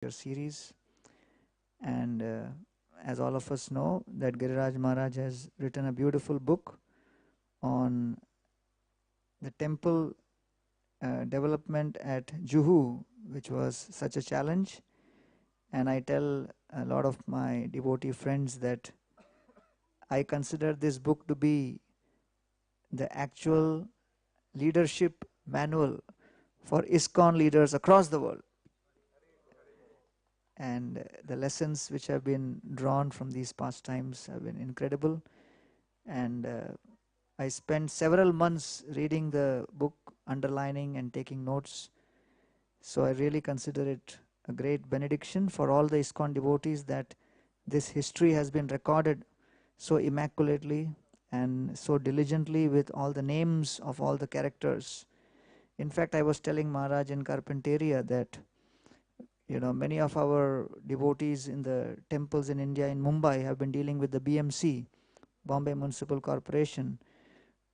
lecture series. And as all of us know, that Giriraj Maharaj has written a beautiful book on the temple development at Juhu, which was such a challenge. And I tell a lot of my devotee friends that I consider this book to be the actual leadership manual for ISKCON leaders across the world. And the lessons which have been drawn from these pastimes have been incredible. And I spent several months reading the book, underlining and taking notes. So I really consider it a great benediction for all the ISKCON devotees that this history has been recorded so immaculately and so diligently with all the names of all the characters. In fact, I was telling Maharaj in Carpentaria that, you know, many of our devotees in the temples in India, in Mumbai, have been dealing with the BMC, Bombay Municipal Corporation.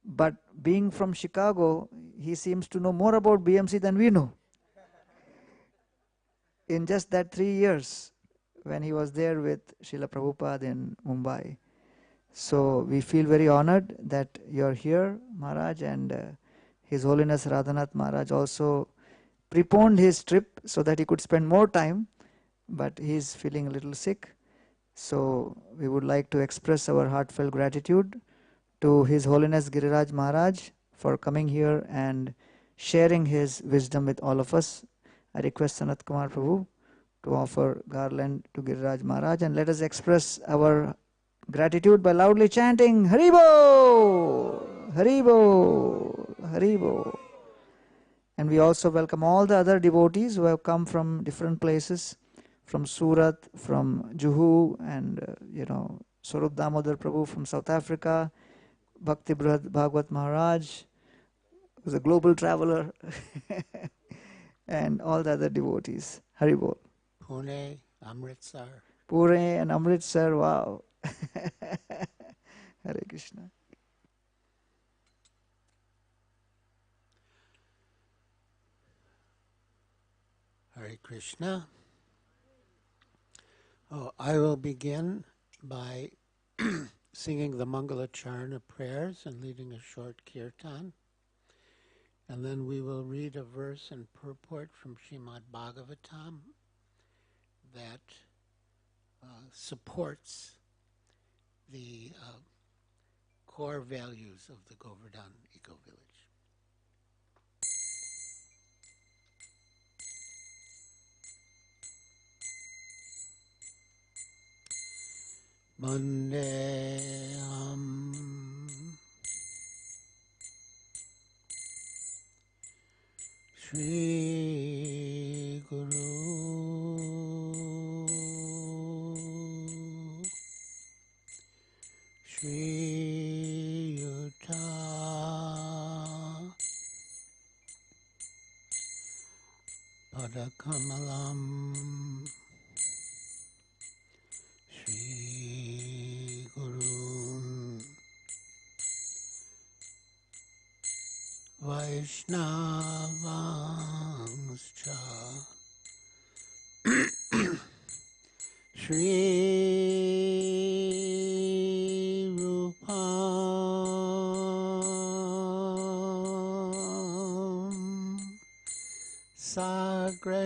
But being from Chicago, he seems to know more about BMC than we know. In just that 3 years, when he was there with Srila Prabhupada in Mumbai. So we feel very honored that you're here, Maharaj, and His Holiness Radhanath Maharaj also preponed his trip so that he could spend more time, but he's feeling a little sick. So we would like to express our heartfelt gratitude to His Holiness Giriraj Maharaj for coming here and sharing his wisdom with all of us. I request Sanat Kumar Prabhu to offer garland to Giriraj Maharaj, and let us express our gratitude by loudly chanting Haribo, Haribo, Haribo. And we also welcome all the other devotees who have come from different places, from Surat, from Juhu, and Swarup Damodar Prabhu from South Africa, Bhakti Brihad Bhagwat Maharaj, who's a global traveler, and all the other devotees. Haribol. Pune, Amritsar. Pune and Amritsar, wow. Hare Krishna. Hare Krishna. I will begin by singing the Mangalacharna prayers and leading a short kirtan. And then we will read a verse and purport from Srimad Bhagavatam that supports the core values of the Govardhan EcoVillage. Mandeham Shri Guru Shri Yuta Padakamalam Shri Guru Vaishnavanscha Shri Rupam Sagrajatam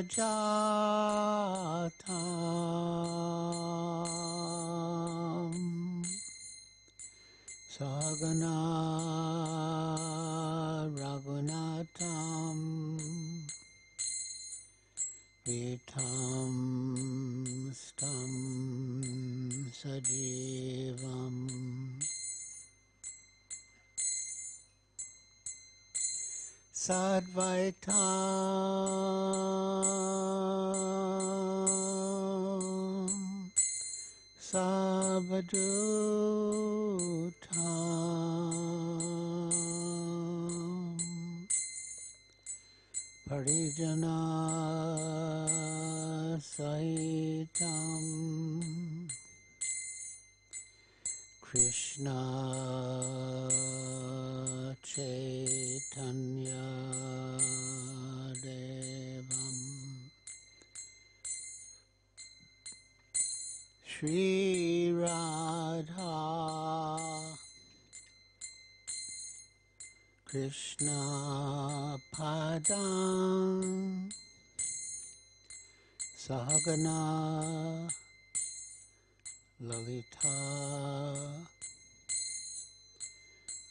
Sagana Raghunatam Vitam Stam Sajivam Sadvaitam Savadutam Parijana Sahitam Krishna Chaitanya Devam Shri Radha Krishna Padam Sahagana Lalita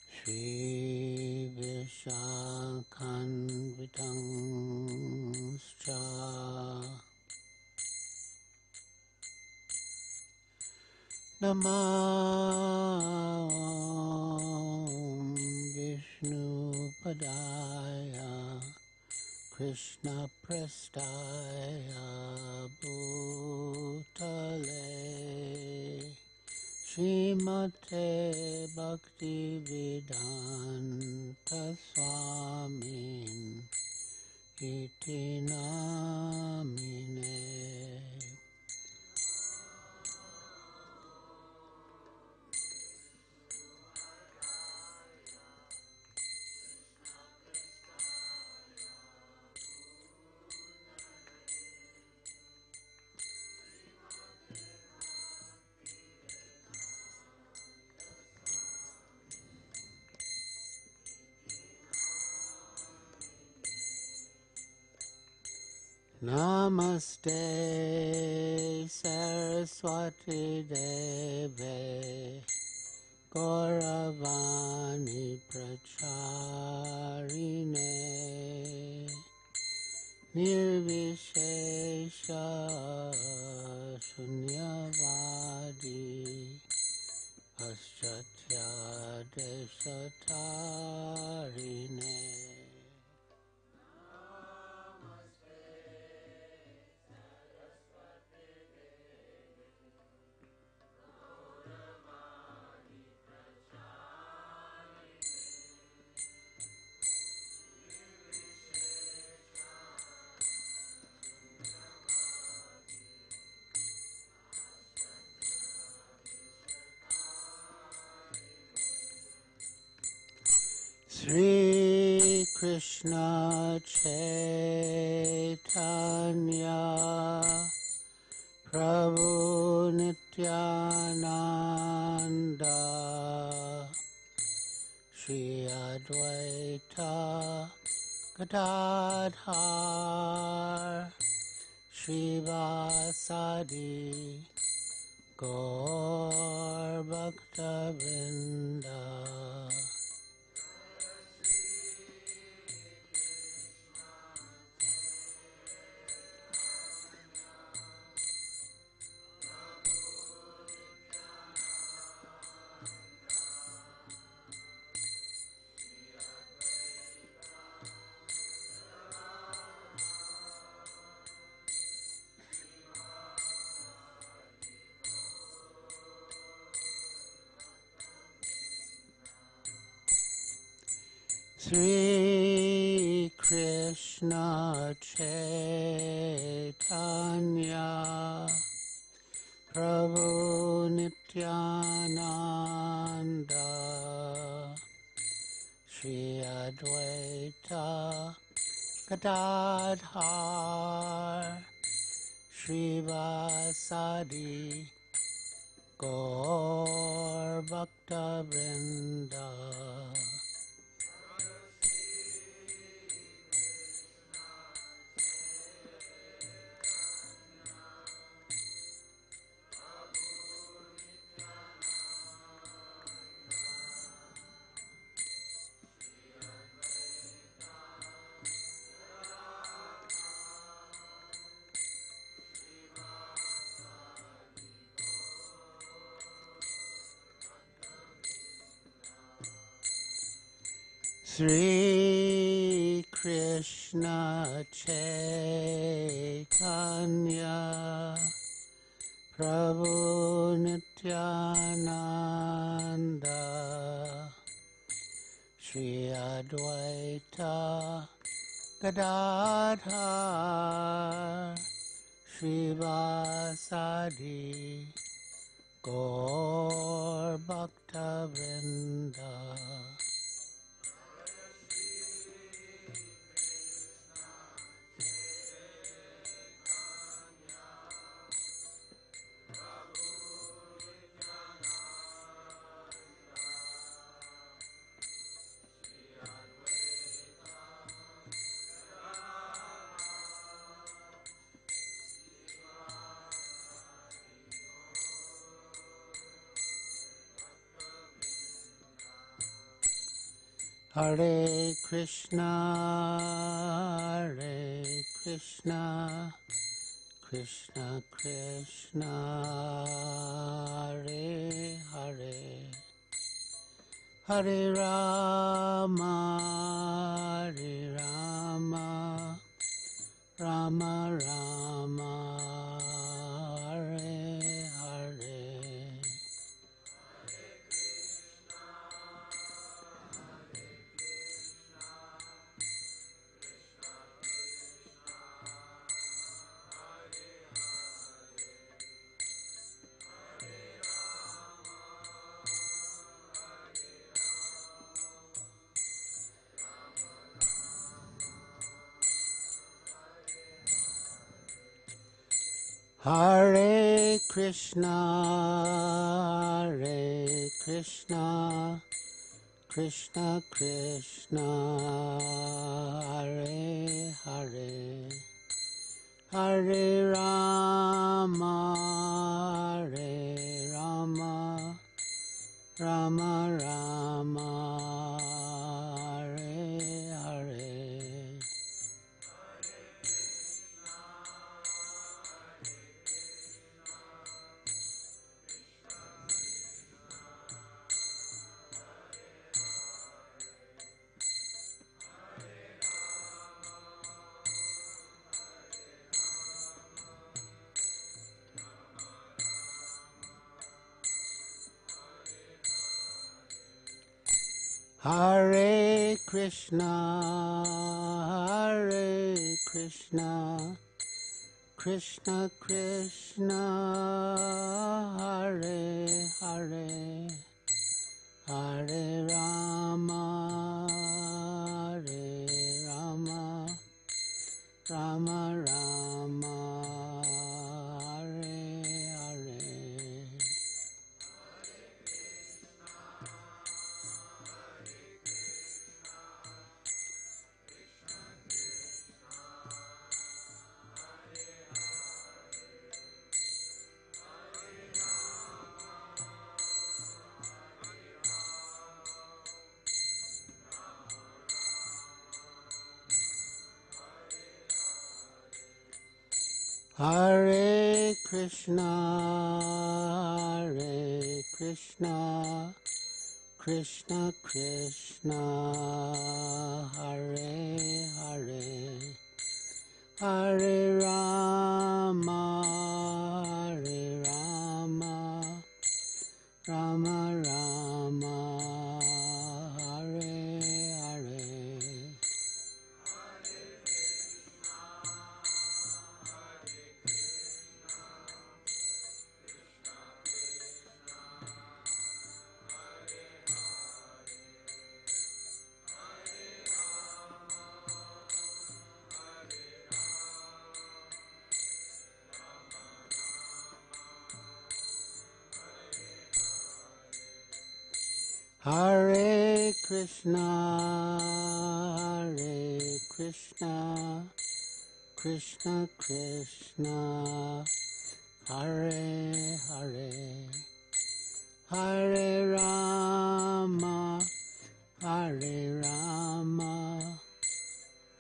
Shri Vishakanvitangscha Namam Vishnu Padaya Krishna Prestaya Bhutale Srimate Bhakti Vedanta Swamin Iti Namine. Namaste Saraswati Deve Gauravani Pracharine Nirvishesha Shunyavadi Paschatya Deshatarine. Sri Krishna Chaitanya Prabhu Nityananda Shri Advaita Gadadhar Srivasadi Gaur Bhaktavinda. Sri Krishna Chaitanya Prabhu Nityananda Shri Advaita Gadadhar Srivasadi Gaur Bhaktavinda. Sri Krishna Chaitanya Prabhu Nityananda Shri Advaita Gadadhar Srivasadi Gaur Bhaktavinda. Hare Krishna, Krishna Krishna, Hare Hare, Hare Rama, Rama Rama, Hare Hare. Hare Krishna, Krishna Krishna, Hare Hare, Hare Rama, Rama Rama, Hare Hare. Hare Krishna, Krishna Krishna, Hare Hare, Hare Rama, Rama Rama, Hare Hare. Hare Krishna, Krishna Krishna, Hare Hare, Hare Rama, Rama Rama, Hare Hare. Hare Krishna, Krishna Krishna, Hare Hare, Hare Rama,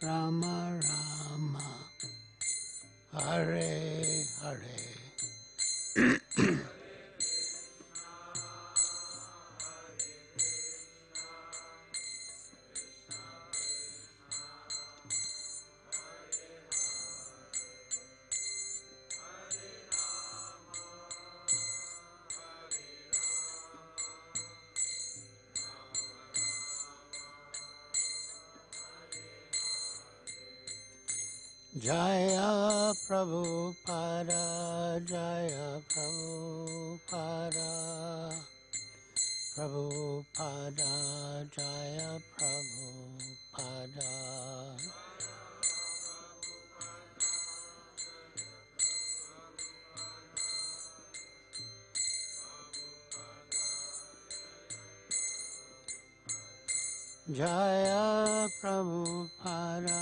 Rama Rama, Hare Hare. Jaya Prabhupada, Jaya Prabhupada, Prabhupada, Jaya Prabhupada. Jaya Prabhupada,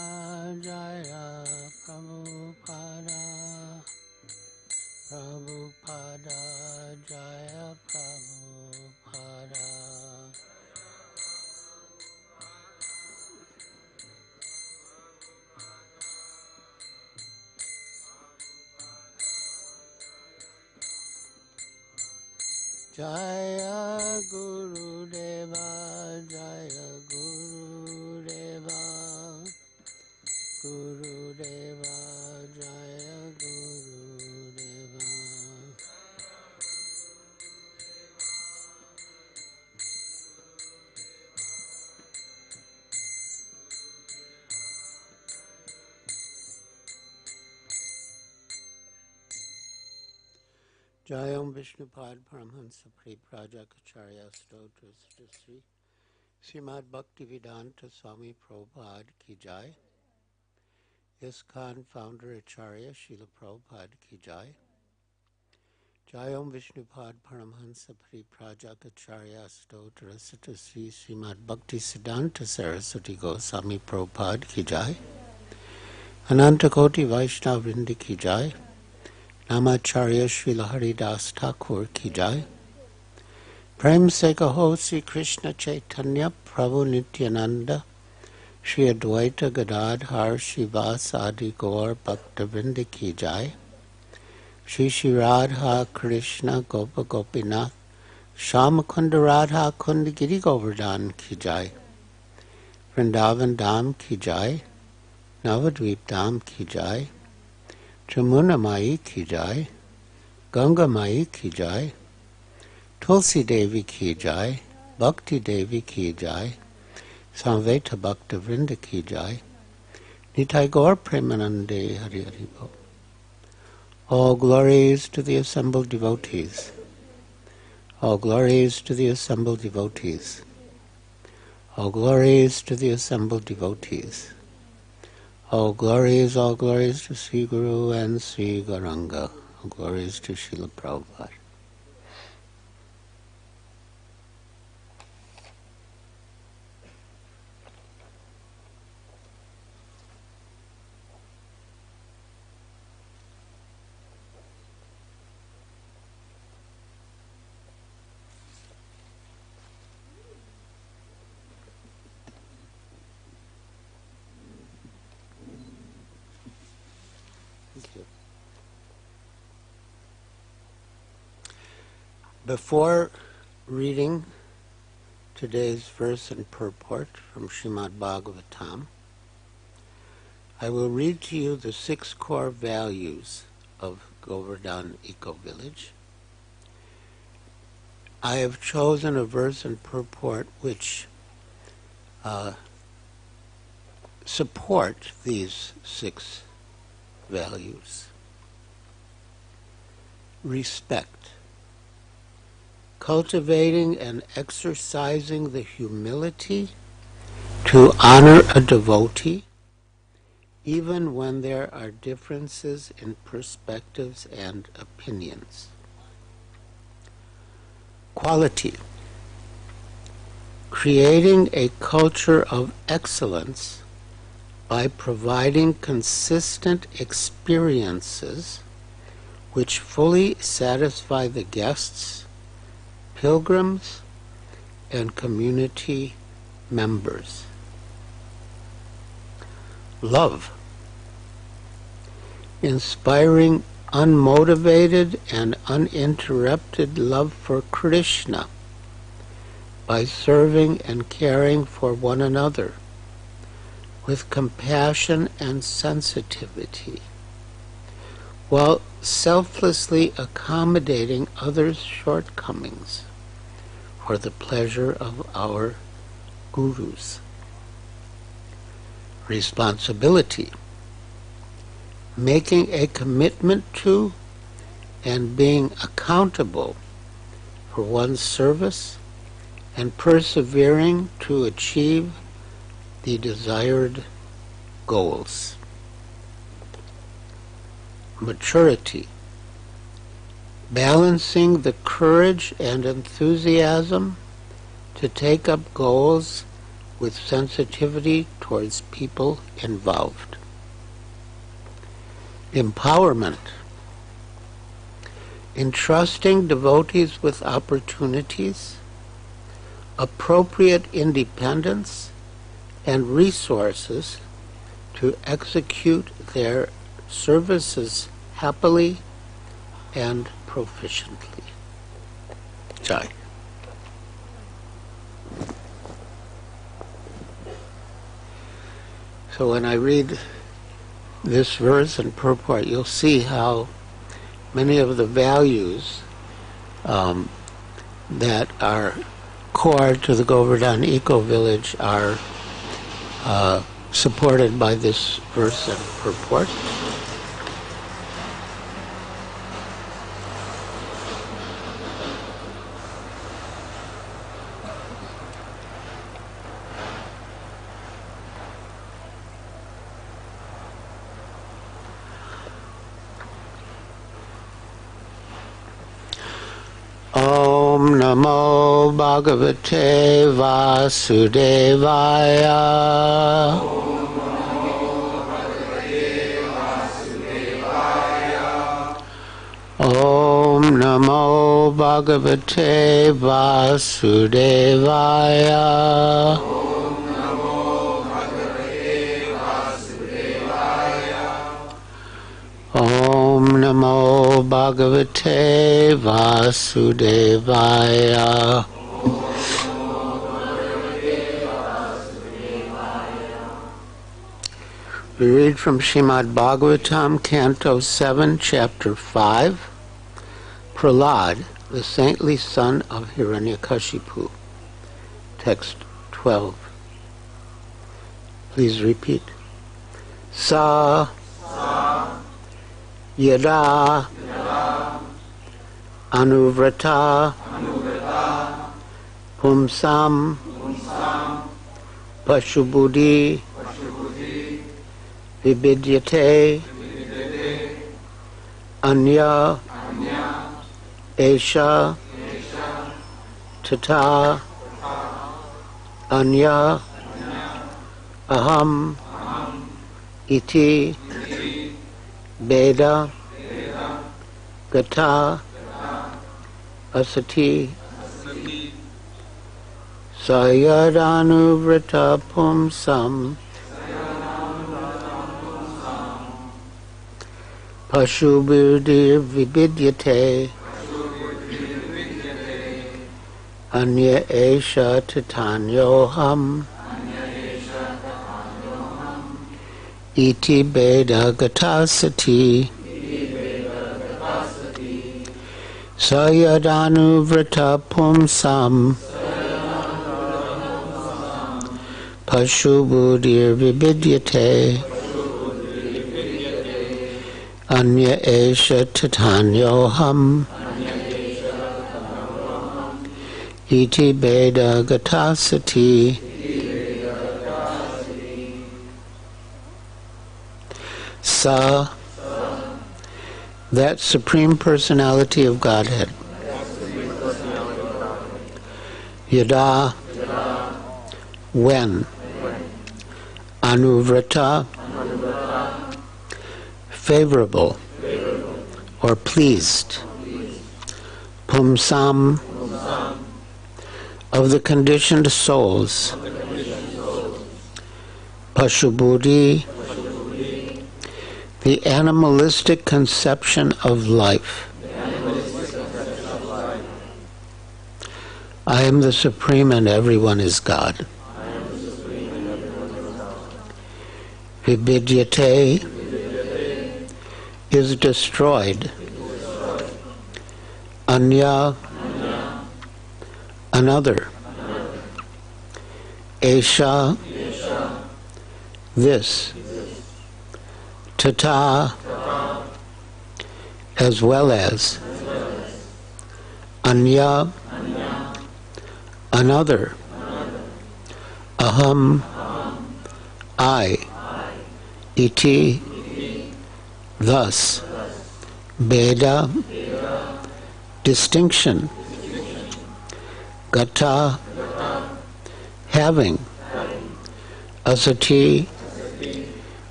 Jaya Prabhupada, Prabhupada, Jaya Prabhupada. Jaya Guru Deva, Jaya Guru Deva, Guru Deva, Jaya Guru Deva. Jayam Vishnupad Paramhansa Pri Prajakacharya Stotra Sri Srimad Bhaktivedanta Swami Prabhupada Ki Jai. ISKCON Founder Acharya Srila Prabhupada Ki Jai. Jayam Vishnupad Paramhansa Pri Prajakacharya Stotra Sri Srimad Bhaktisiddhanta Saraswati Goswami Prabhupada Ki Jai. Anantakoti Vaishnava Vrinda Ki Jai. Namacharya Srila Haridas Thakur Ki Jai. Prem Se Kaho Sri Krishna Chaitanya Prabhu Nityananda Shri Advaita Gadadhar Shivas Adi Gaur Bhakta Ki Jai. Shri Shri Radha Krishna Gopa Gopinath Shamakunda Radha Kunda Giri Govardhan Ki Jai. Vrindavan Dham Ki Jai. Navadvip Dham Ki Jai. Jamuna Mai Ki Jai. Ganga Mai Ki Jai. Tulsi Devi Ki Jai. Bhakti Devi Ki Jai. Samveta Bhakta Vrinda Ki Jai. Nitai Gaur Premanande Hari Hari Bo. All glories to the assembled devotees. All glories to the assembled devotees. All glories to the assembled devotees. All glories to Sri Guru and Sri Gauranga. All glories to Srila Prabhupada. Before reading today's verse and purport from Srimad Bhagavatam, I will read to you the 6 core values of Govardhan EcoVillage. I have chosen a verse and purport which support these 6 values. Respect. Cultivating and exercising the humility to honor a devotee, even when there are differences in perspectives and opinions. Quality. Creating a culture of excellence by providing consistent experiences which fully satisfy the guests, pilgrims, and community members. Love. Inspiring unmotivated and uninterrupted love for Krishna by serving and caring for one another with compassion and sensitivity, while selflessly accommodating others' shortcomings for the pleasure of our gurus. Responsibility. Making a commitment to and being accountable for one's service and persevering to achieve the desired goals. Maturity. Balancing the courage and enthusiasm to take up goals with sensitivity towards people involved. Empowerment. Entrusting devotees with opportunities, appropriate independence, and resources to execute their services happily and proficiently. Jai. So when I read this verse and purport, you'll see how many of the values that are core to the Govardhan EcoVillage are supported by this verse and purport. Om Namo Bhagavate Vasudevaya. Om Namo Bhagavate Vasudevaya. Om Namo Bhagavate Vasudevaya. We read from Srimad Bhagavatam, Canto 7, Chapter 5, Prahlad, the saintly son of Hiranyakashipu. Text 12. Please repeat. Sa Yada Anuvrata Pumsam Pashubudhi Vibidyate Anya Esha Tata Anya Aham Iti Veda Gata Asati Sayadanuvrata Pumsam Pashubirdir Vibidyate Anya Esha Tatanyoham Iti Veda Gatasati Sayadanuvrata Pumsam Pashubudir Vibidyate Anya Esha Tatanyoham Iti Veda Gatasati. Sa, that Supreme Personality of Godhead. Yada, when. Anuvrata, favorable or pleased. Pumsam, of the conditioned souls. Pashubudhi, the animalistic conception of life. I am the Supreme and everyone is God. Vibidyate is destroyed. Anya, another. Esha, this. Tata, as well as. Anya, another. Aham, I. Iti, thus. Veda, distinction. Gata, having. Asati,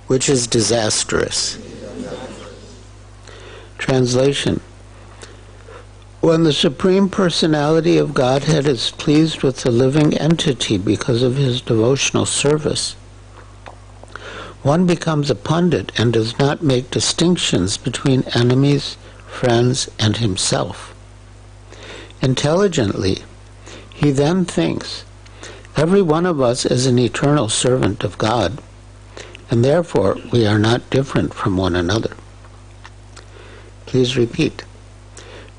which is disastrous. Translation. When the Supreme Personality of Godhead is pleased with the living entity because of his devotional service, one becomes a pundit and does not make distinctions between enemies, friends, and himself. Intelligently, he then thinks, every one of us is an eternal servant of God, and therefore we are not different from one another. Please repeat.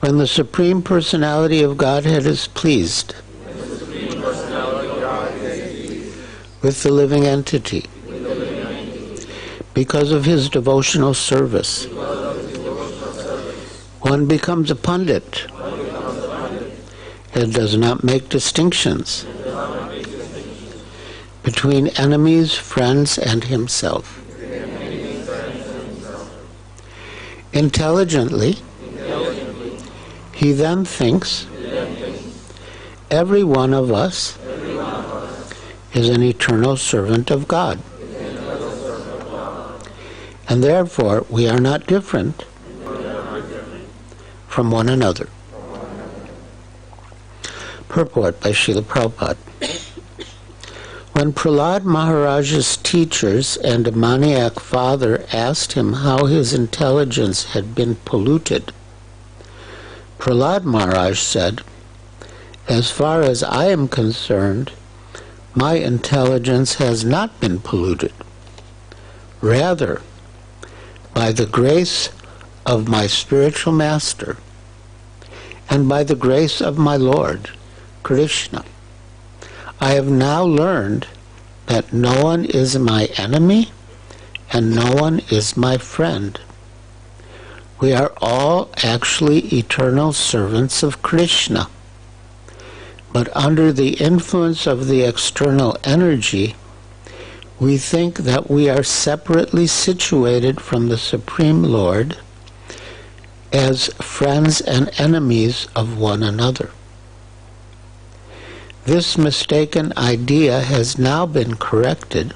When the Supreme Personality of Godhead is pleased with the living entity because of his devotional service, one becomes a pundit and does not make distinctions between enemies, friends, and himself. Intelligently, he then thinks, every one of us is an eternal servant of God, and therefore we are not different from one another. Purport by Srila Prabhupada. When Prahlad Maharaj's teachers and a maniac father asked him how his intelligence had been polluted, Prahlad Maharaj said, as far as I am concerned, my intelligence has not been polluted. Rather, by the grace of my spiritual master and by the grace of my Lord, Krishna, I have now learned that no one is my enemy and no one is my friend. We are all actually eternal servants of Krishna. But under the influence of the external energy, we think that we are separately situated from the Supreme Lord as friends and enemies of one another. This mistaken idea has now been corrected,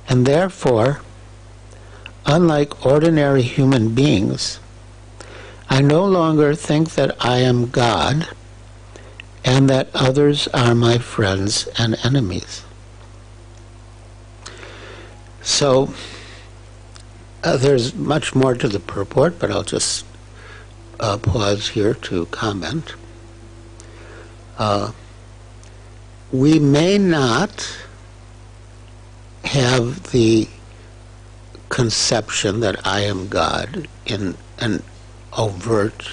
and therefore, unlike ordinary human beings, I no longer think that I am God and that others are my friends and enemies. So, there's much more to the purport, but I'll just pause here to comment. We may not have the conception that I am God in an overt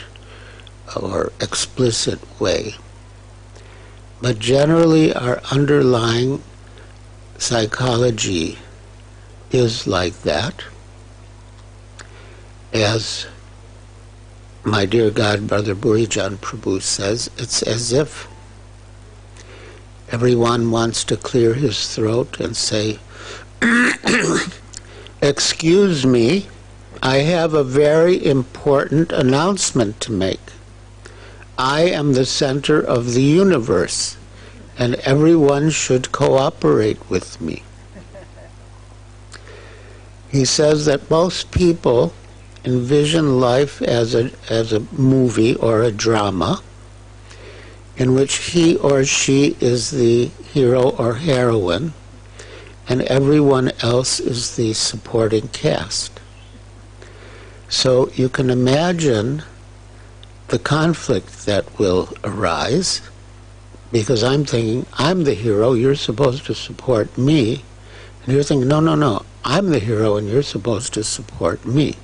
or explicit way, but generally our underlying psychology is like that. As my dear God Brother Burijan Prabhu says, it's as if everyone wants to clear his throat and say, excuse me, I have a very important announcement to make. I am the center of the universe, and everyone should cooperate with me. He says that most people envision life as a movie or a drama in which he or she is the hero or heroine and everyone else is the supporting cast. So you can imagine the conflict that will arise, because I'm thinking, I'm the hero, you're supposed to support me, and you're thinking, no, no, no, I'm the hero and you're supposed to support me.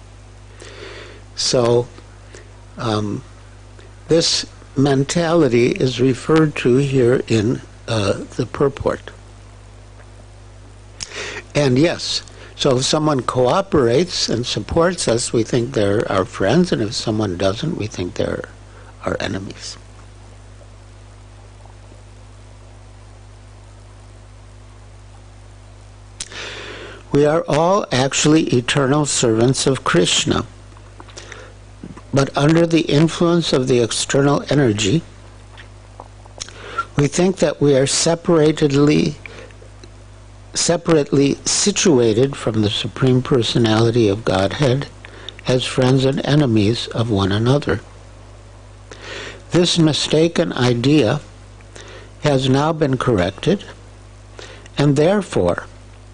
So this mentality is referred to here in the purport. And yes, so if someone cooperates and supports us, we think they're our friends, and if someone doesn't, we think they're our enemies. We are all actually eternal servants of Krishna, but under the influence of the external energy, we think that we are separately situated from the Supreme Personality of Godhead as friends and enemies of one another. This mistaken idea has now been corrected, and therefore,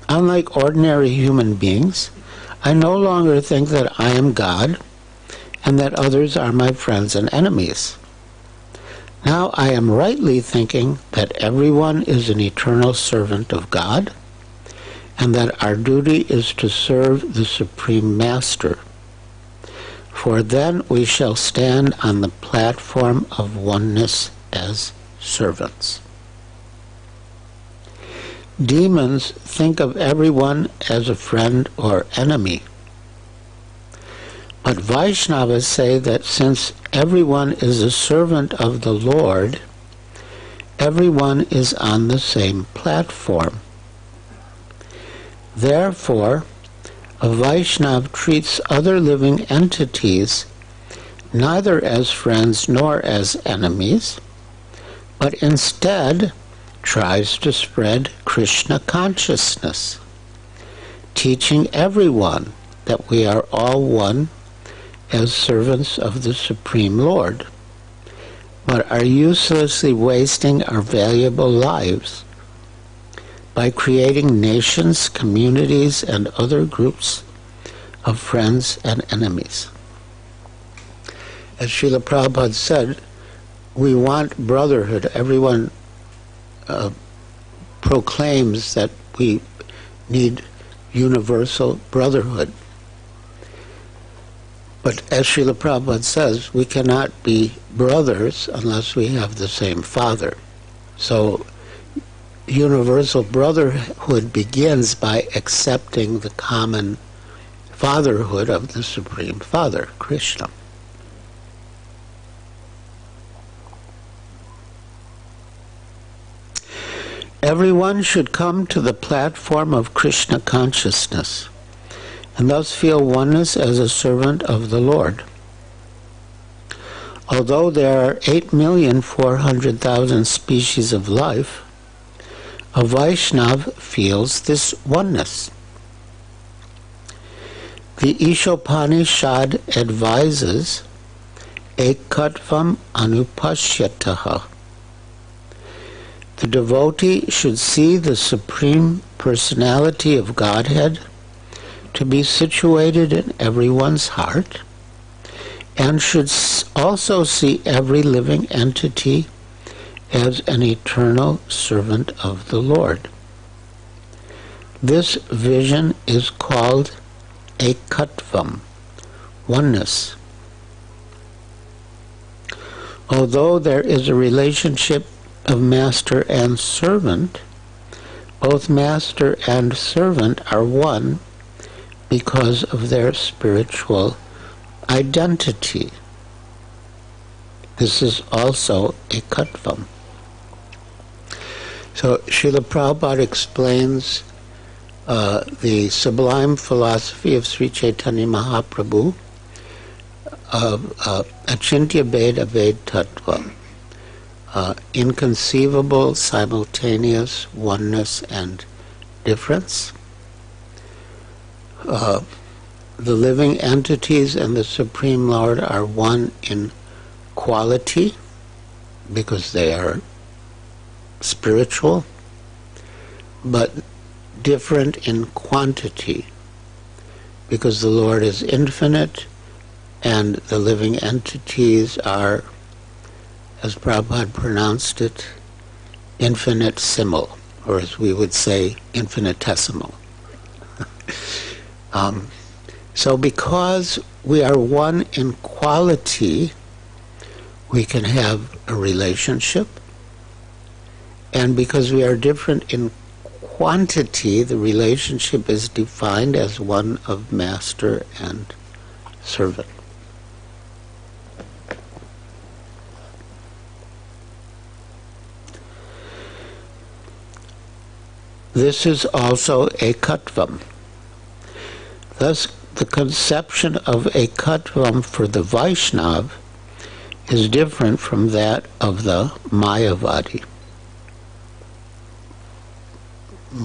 unlike ordinary human beings, I no longer think that I am God and that others are my friends and enemies. Now I am rightly thinking that everyone is an eternal servant of God, and that our duty is to serve the Supreme Master. For then we shall stand on the platform of oneness as servants. Demons think of everyone as a friend or enemy. But Vaishnavas say that since everyone is a servant of the Lord, everyone is on the same platform. Therefore, a Vaishnava treats other living entities neither as friends nor as enemies, but instead tries to spread Krishna consciousness, teaching everyone that we are all one as servants of the Supreme Lord, but are uselessly wasting our valuable lives by creating nations, communities, and other groups of friends and enemies. As Srila Prabhupada said, we want brotherhood. Everyone proclaims that we need universal brotherhood. But as Srila Prabhupada says, we cannot be brothers unless we have the same father. So universal brotherhood begins by accepting the common fatherhood of the Supreme Father, Krishna. Everyone should come to the platform of Krishna consciousness and thus feel oneness as a servant of the Lord. Although there are 8,400,000 species of life, a Vaishnava feels this oneness. The Ishopanishad advises ekatvam anupashyataha. The devotee should see the Supreme Personality of Godhead to be situated in everyone's heart, and should also see every living entity as an eternal servant of the Lord. This vision is called ekatvam, oneness. Although there is a relationship of master and servant, both master and servant are one because of their spiritual identity. This is also ekatvam. So Srila Prabhupada explains the sublime philosophy of Sri Chaitanya Mahaprabhu of Achintya Bheda Ved Tattva, inconceivable simultaneous oneness and difference. The living entities and the Supreme Lord are one in quality because they are spiritual, but different in quantity because the Lord is infinite and the living entities are, as Prabhupada pronounced it, infinitesimal, or as we would say, infinitesimal. So because we are one in quality, we can have a relationship, and because we are different in quantity, the relationship is defined as one of master and servant. This is also ekatvam. Thus, the conception of ekatvam for the Vaishnava is different from that of the Mayavadi.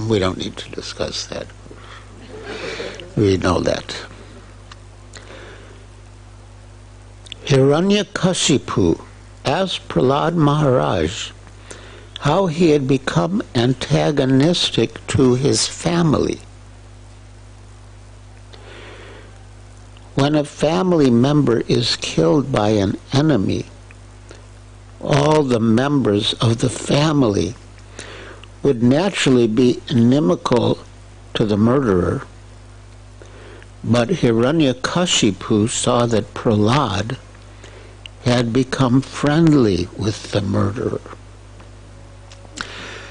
We don't need to discuss that. We know that. Hiranyakashipu asked Prahlad Maharaj how he had become antagonistic to his family. When a family member is killed by an enemy, all the members of the family would naturally be inimical to the murderer. But Hiranyakashipu saw that Prahlad had become friendly with the murderer.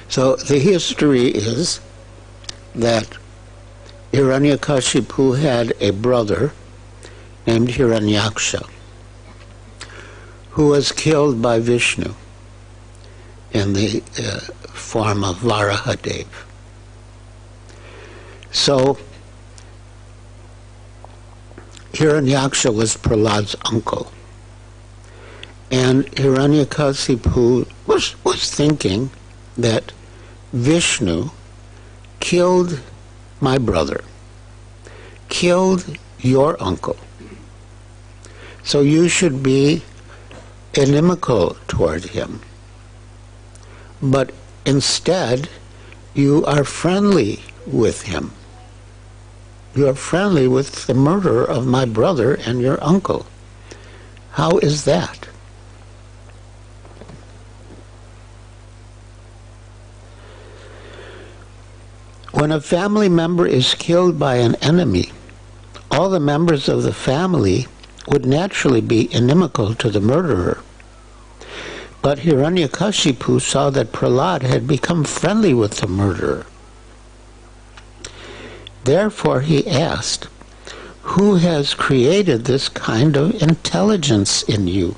So the history is that Hiranyakashipu had a brother named Hiranyaksha, who was killed by Vishnu in the form of Varahadev. So Hiranyaksha was Prahlad's uncle. And Hiranyakasipu was thinking that Vishnu killed my brother, killed your uncle. So you should be inimical toward him. But instead, you are friendly with him. You are friendly with the murderer of my brother and your uncle. How is that? When a family member is killed by an enemy, all the members of the family would naturally be inimical to the murderer. But Hiranyakashipu saw that Prahlad had become friendly with the murderer. Therefore he asked, "Who has created this kind of intelligence in you?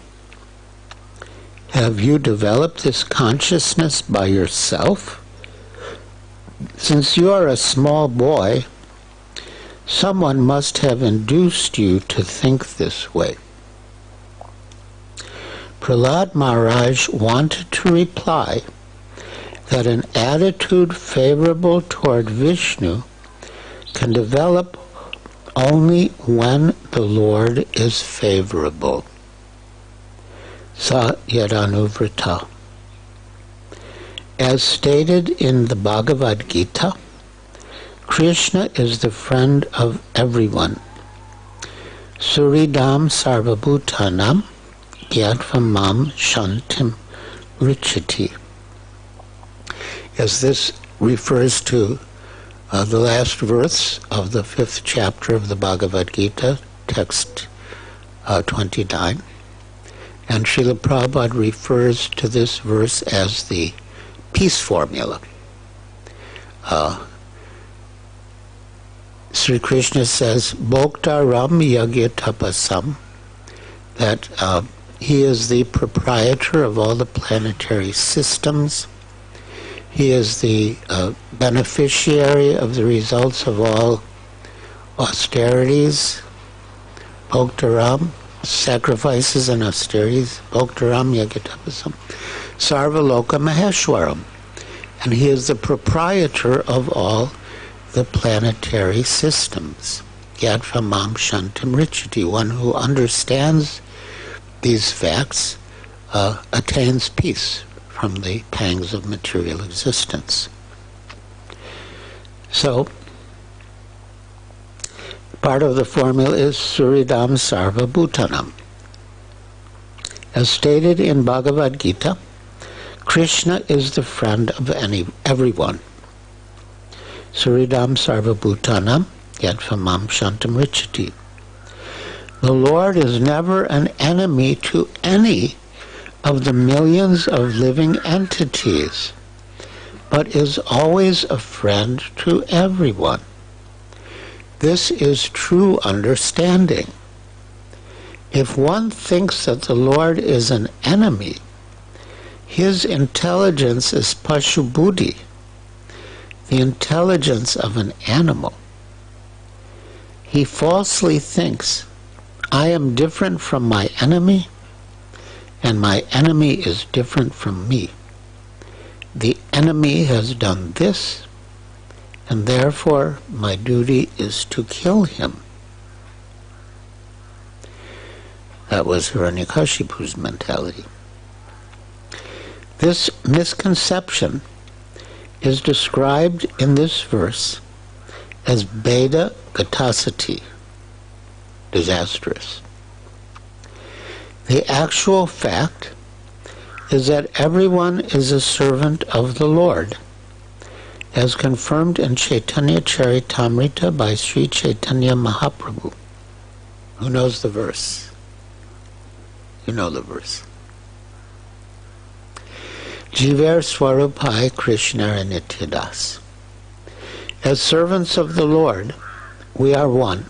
Have you developed this consciousness by yourself? Since you are a small boy, someone must have induced you to think this way." Prahlad Maharaj wanted to reply that an attitude favorable toward Vishnu can develop only when the Lord is favorable. Sa Yadanuvrita. As stated in the Bhagavad Gita, Krishna is the friend of everyone. Suridam sarvabhutanam gyatvam shantim richati. As this refers to the last verse of the 5th chapter of the Bhagavad Gita, text 29. And Srila Prabhupada refers to this verse as the peace formula. Sri Krishna says, Bhoktaram Yagya Tapasam, that he is the proprietor of all the planetary systems. He is the beneficiary of the results of all austerities, Bhoktaram, sacrifices and austerities, Bhoktaram Yagatapasam, Sarvaloka Maheshwaram, and he is the proprietor of all the planetary systems. Yadvamam Shantam Richati, one who understands these facts attains peace from the pangs of material existence. So, part of the formula is Suridam Sarva Bhutanam. As stated in Bhagavad Gita, Krishna is the friend of everyone. Suridam Sarva Bhutanam Yadvamam Shantam Richati. The Lord is never an enemy to any of the millions of living entities, but is always a friend to everyone. This is true understanding. If one thinks that the Lord is an enemy, his intelligence is pashubuddhi, the intelligence of an animal. He falsely thinks, I am different from my enemy, and my enemy is different from me. The enemy has done this, and therefore my duty is to kill him. That was Hiranyakashipu's mentality. This misconception is described in this verse as Beda Gatasati, disastrous. The actual fact is that everyone is a servant of the Lord, as confirmed in Chaitanya Charitamrita by Sri Chaitanya Mahaprabhu. Who knows the verse? You know the verse. Jiver Swarupai Krishnara Nityadas. As servants of the Lord, we are one,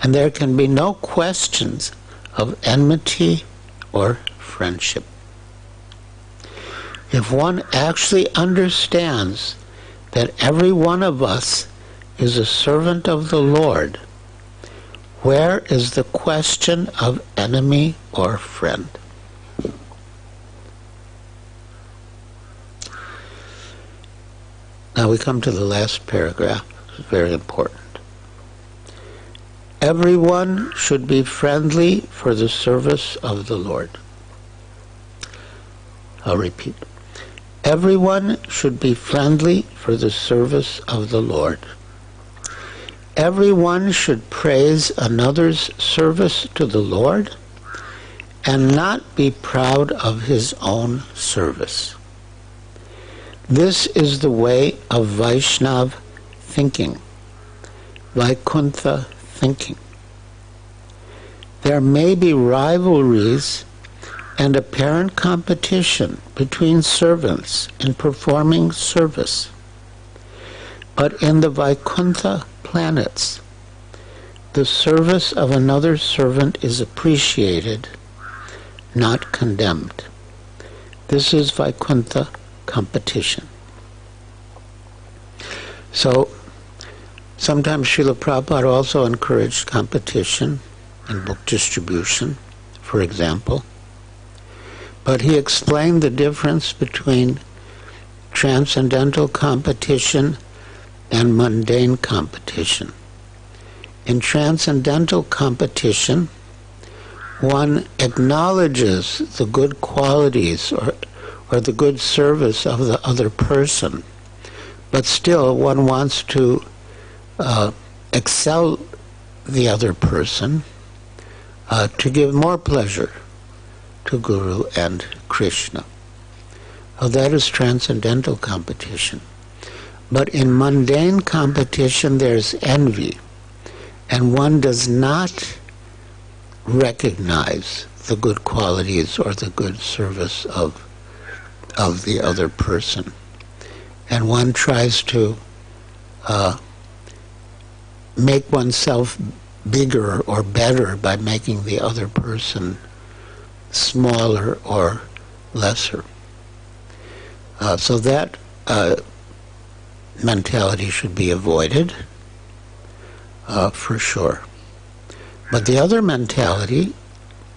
and there can be no questions of enmity or friendship. If one actually understands that every one of us is a servant of the Lord, where is the question of enemy or friend? Now we come to the last paragraph. It's very important. Everyone should be friendly for the service of the Lord. I'll repeat. Everyone should be friendly for the service of the Lord. Everyone should praise another's service to the Lord and not be proud of his own service. This is the way of Vaishnav thinking, Vaikuntha thinking. There may be rivalries and apparent competition between servants in performing service, but in the Vaikuntha planets, the service of another servant is appreciated, not condemned. This is Vaikuntha competition. So, sometimes Srila Prabhupada also encouraged competition in book distribution, for example. But he explained the difference between transcendental competition and mundane competition. In transcendental competition, one acknowledges the good qualities or the good service of the other person, but still one wants to excel the other person to give more pleasure to Guru and Krishna. Oh, that is transcendental competition. But in mundane competition there's envy, and one does not recognize the good qualities or the good service of the other person. And one tries to make oneself bigger or better by making the other person smaller or lesser. So that mentality should be avoided, for sure. But the other mentality,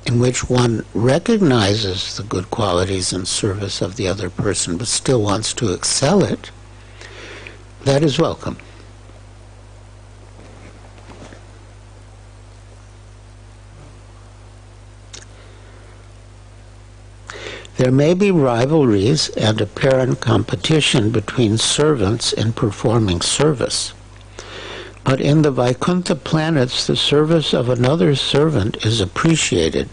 in which one recognizes the good qualities and service of the other person but still wants to excel it, that is welcome. There may be rivalries and apparent competition between servants in performing service, but in the Vaikuntha planets, the service of another servant is appreciated,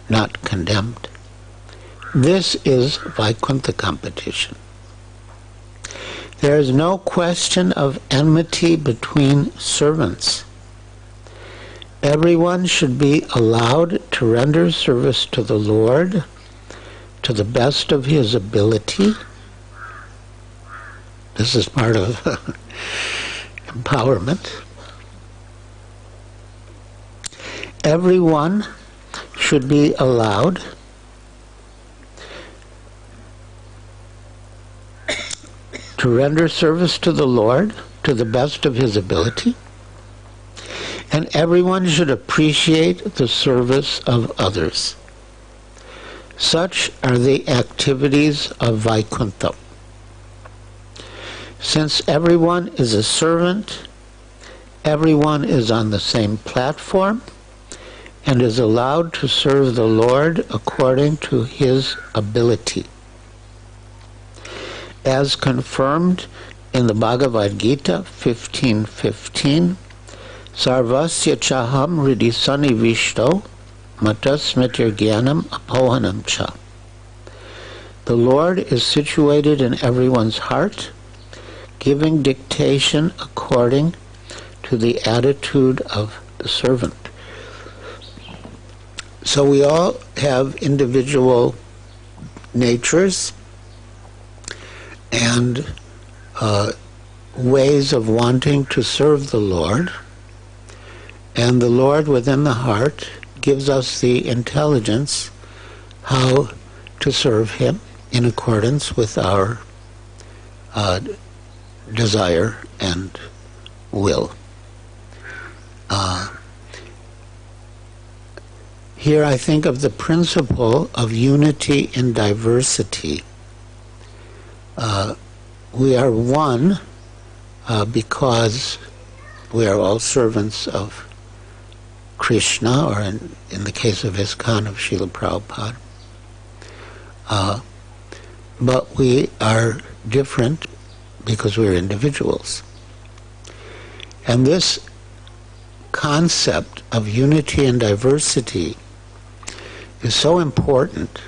not condemned. This is Vaikuntha competition. There is no question of enmity between servants. Everyone should be allowed to render service to the Lord to the best of his ability. This is part of empowerment. Everyone should be allowed to render service to the Lord to the best of his ability, and everyone should appreciate the service of others. Such are the activities of Vaikuntha. Since everyone is a servant, everyone is on the same platform and is allowed to serve the Lord according to his ability. As confirmed in the Bhagavad Gita 15:15, Sarvasya chaham hridhi sannivishto mata smritir jnanam apohanam cha. The Lord is situated in everyone's heart, giving dictation according to the attitude of the servant. So we all have individual natures and ways of wanting to serve the Lord, and the Lord within the heart gives us the intelligence how to serve Him in accordance with our desire and will. Here I think of the principle of unity in diversity. We are one because we are all servants of Krishna, or in the case of ISKCON, of Srila Prabhupada. But we are different because we're individuals. And this concept of unity and diversity is so important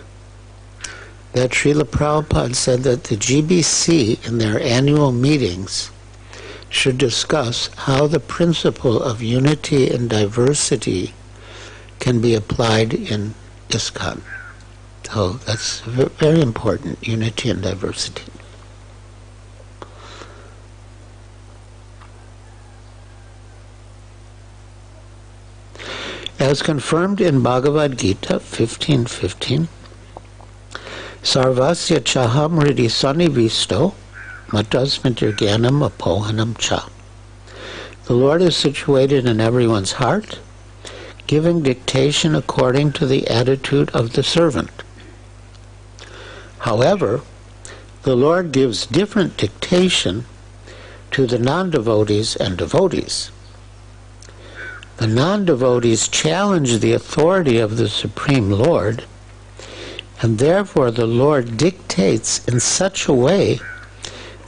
that Srila Prabhupada said that the GBC in their annual meetings should discuss how the principle of unity and diversity can be applied in ISKCON. So that's very important, unity and diversity. As confirmed in Bhagavad Gita 15:15, Sarvasya chaham hridi sannivisto matasmitirgyanam apohanam cha. The Lord is situated in everyone's heart, giving dictation according to the attitude of the servant. However, the Lord gives different dictation to the non-devotees and devotees. The non-devotees challenge the authority of the Supreme Lord, and therefore the Lord dictates in such a way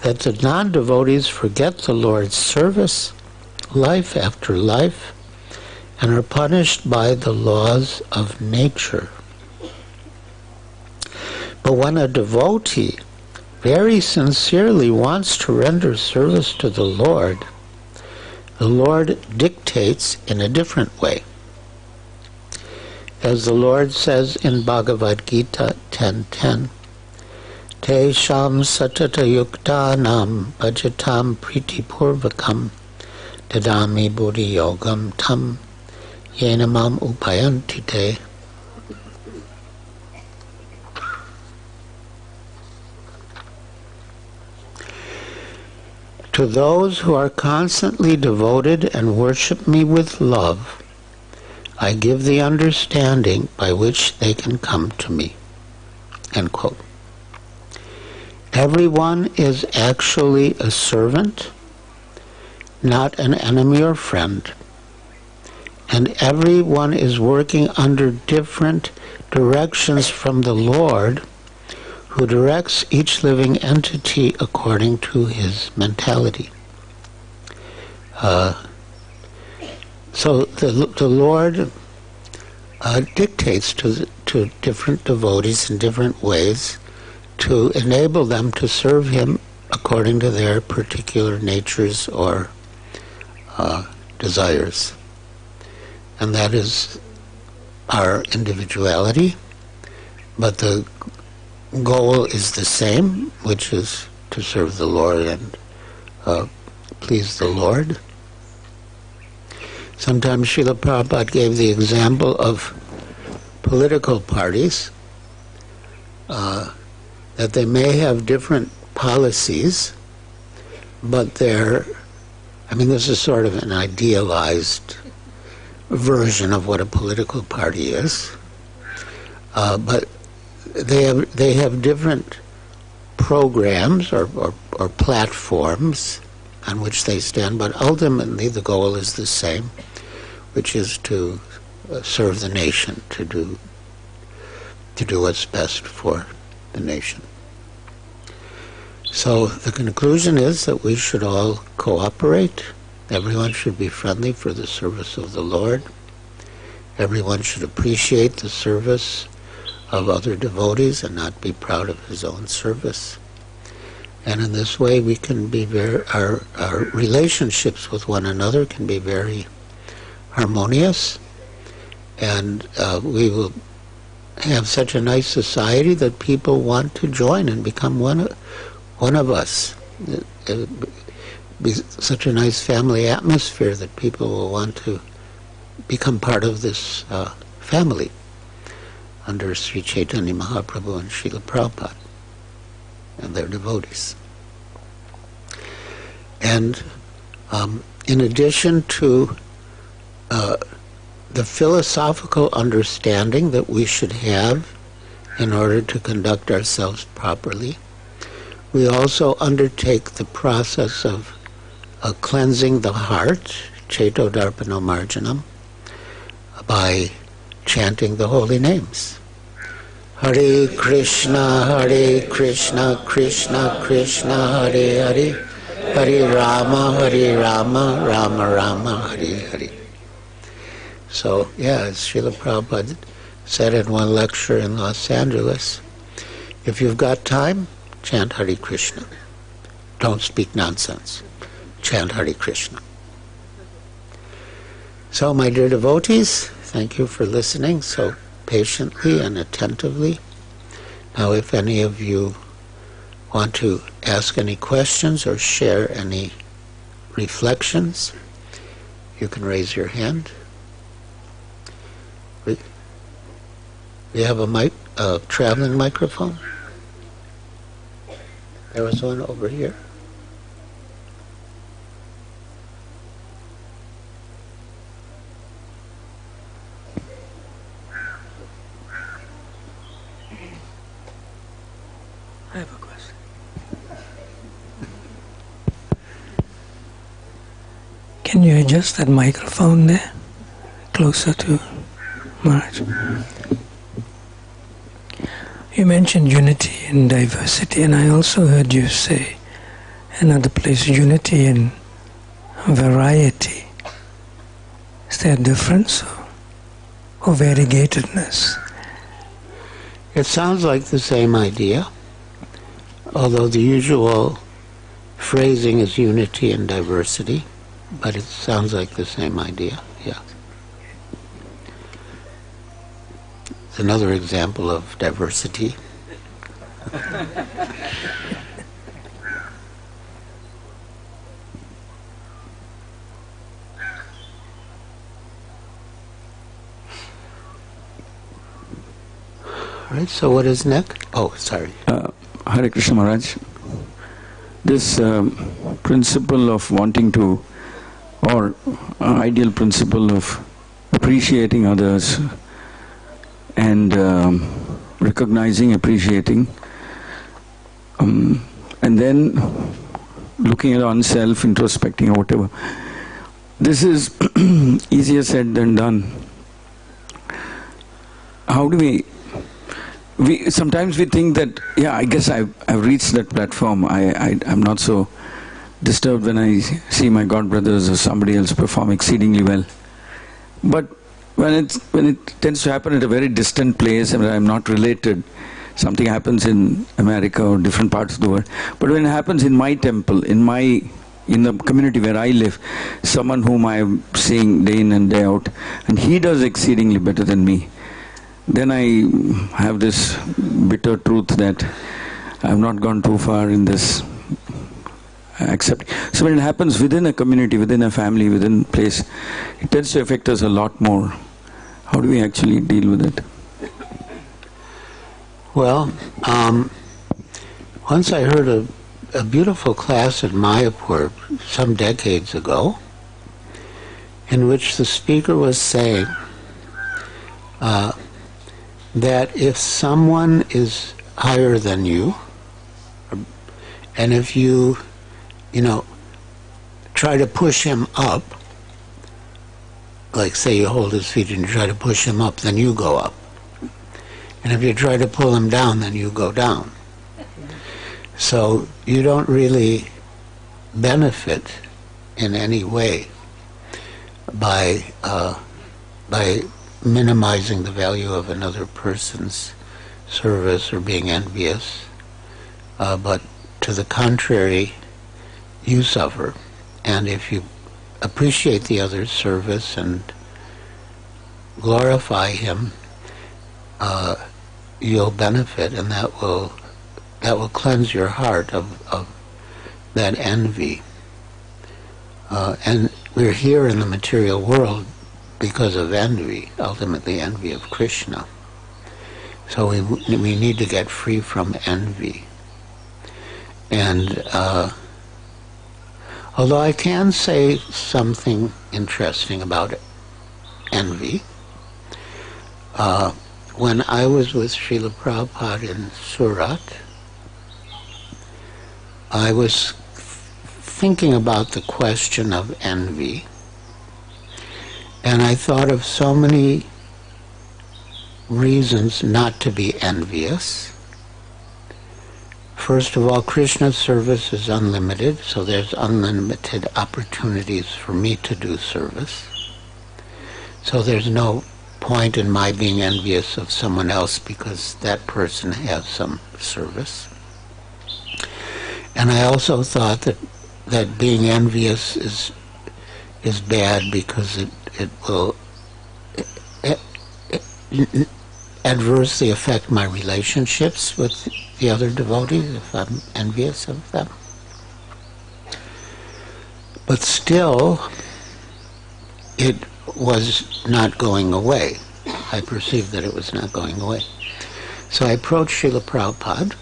that the non-devotees forget the Lord's service, life after life, and are punished by the laws of nature. But when a devotee very sincerely wants to render service to the Lord dictates in a different way. As the Lord says in Bhagavad Gita 10:10, Te sham satata yuktanam bhajatam pritipurvakam dadami buddhi yogam tam yenamam upayanti te. To those who are constantly devoted and worship me with love, I give the understanding by which they can come to me. End quote. Everyone is actually a servant, not an enemy or friend, and everyone is working under different directions from the Lord, who directs each living entity according to his mentality. So the Lord dictates to different devotees in different ways to enable them to serve Him according to their particular natures or desires. And that is our individuality, but the goal is the same, which is to serve the Lord and please the Lord. Sometimes Srila Prabhupada gave the example of political parties, that they may have different policies, but this is sort of an idealized version of what a political party is, but they have different programs or platforms on which they stand, but ultimately the goal is the same, which is to serve the nation, to do what's best for the nation. So the conclusion is that we should all cooperate. Everyone should be friendly for the service of the Lord. Everyone should appreciate the service of other devotees and not be proud of his own service. And in this way we can be our relationships with one another can be very harmonious, and we will have such a nice society that people want to join and become one of us. It would be such a nice family atmosphere that people will want to become part of this family under Sri Chaitanya Mahaprabhu and Srila Prabhupada and their devotees. And in addition to the philosophical understanding that we should have in order to conduct ourselves properly, we also undertake the process of cleansing the heart, Cheto Darpano Marjanam, by chanting the holy names. Hare Krishna, Krishna Krishna, Hare Hare, Hare Rama, Rama Rama, Hare Hare. So, yeah, as Srila Prabhupada said in one lecture in Los Angeles, if you've got time, chant Hare Krishna. Don't speak nonsense. Chant Hare Krishna. So, my dear devotees, thank you for listening so patiently and attentively. Now, if any of you want to ask any questions or share any reflections, you can raise your hand. We have a traveling microphone. There was one over here. I have a question. Can you adjust that microphone there, closer to Maharaj? You mentioned unity and diversity, and I also heard you say another place, unity and variety. Is there a difference or variegatedness? It sounds like the same idea, although the usual phrasing is unity and diversity, but it sounds like the same idea, yeah. It's another example of diversity. All right, so what is next? Oh, sorry. Hare Krishna Maharaj. This principle of wanting to, or ideal principle of appreciating others and recognizing, appreciating, and then looking at oneself, introspecting or whatever. This is easier said than done. How do we sometimes we think that, yeah, I guess I've reached that platform. I'm not so disturbed when I see my godbrothers or somebody else perform exceedingly well. But when it tends to happen at a very distant place and I'm not related, something happens in America or different parts of the world. But when it happens in my temple, in the community where I live, someone whom I'm seeing day in and day out, and he does exceedingly better than me, then I have this bitter truth that I have not gone too far in this accept. So when it happens within a community, within a family, within a place, it tends to affect us a lot more. How do we actually deal with it? Well, once I heard a beautiful class in Mayapur some decades ago, in which the speaker was saying that if someone is higher than you, and if you try to push him up, like say you hold his feet and you try to push him up, then you go up. And if you try to pull him down, then you go down. So you don't really benefit in any way by minimizing the value of another person's service or being envious, but to the contrary, you suffer. And if you appreciate the other's service and glorify him, you'll benefit, and that will cleanse your heart of that envy. And we're here in the material world because of envy, ultimately envy of Krishna. So we need to get free from envy. And although I can say something interesting about envy, when I was with Srila Prabhupada in Surat, I was thinking about the question of envy, and I thought of so many reasons not to be envious. First of all, Krishna's service is unlimited, so there's unlimited opportunities for me to do service. So there's no point in my being envious of someone else because that person has some service. And I also thought that being envious is bad because it will adversely affect my relationships with the other devotees if I'm envious of them. But still, it was not going away. I perceived that it was not going away. So I approached Srila Prabhupada,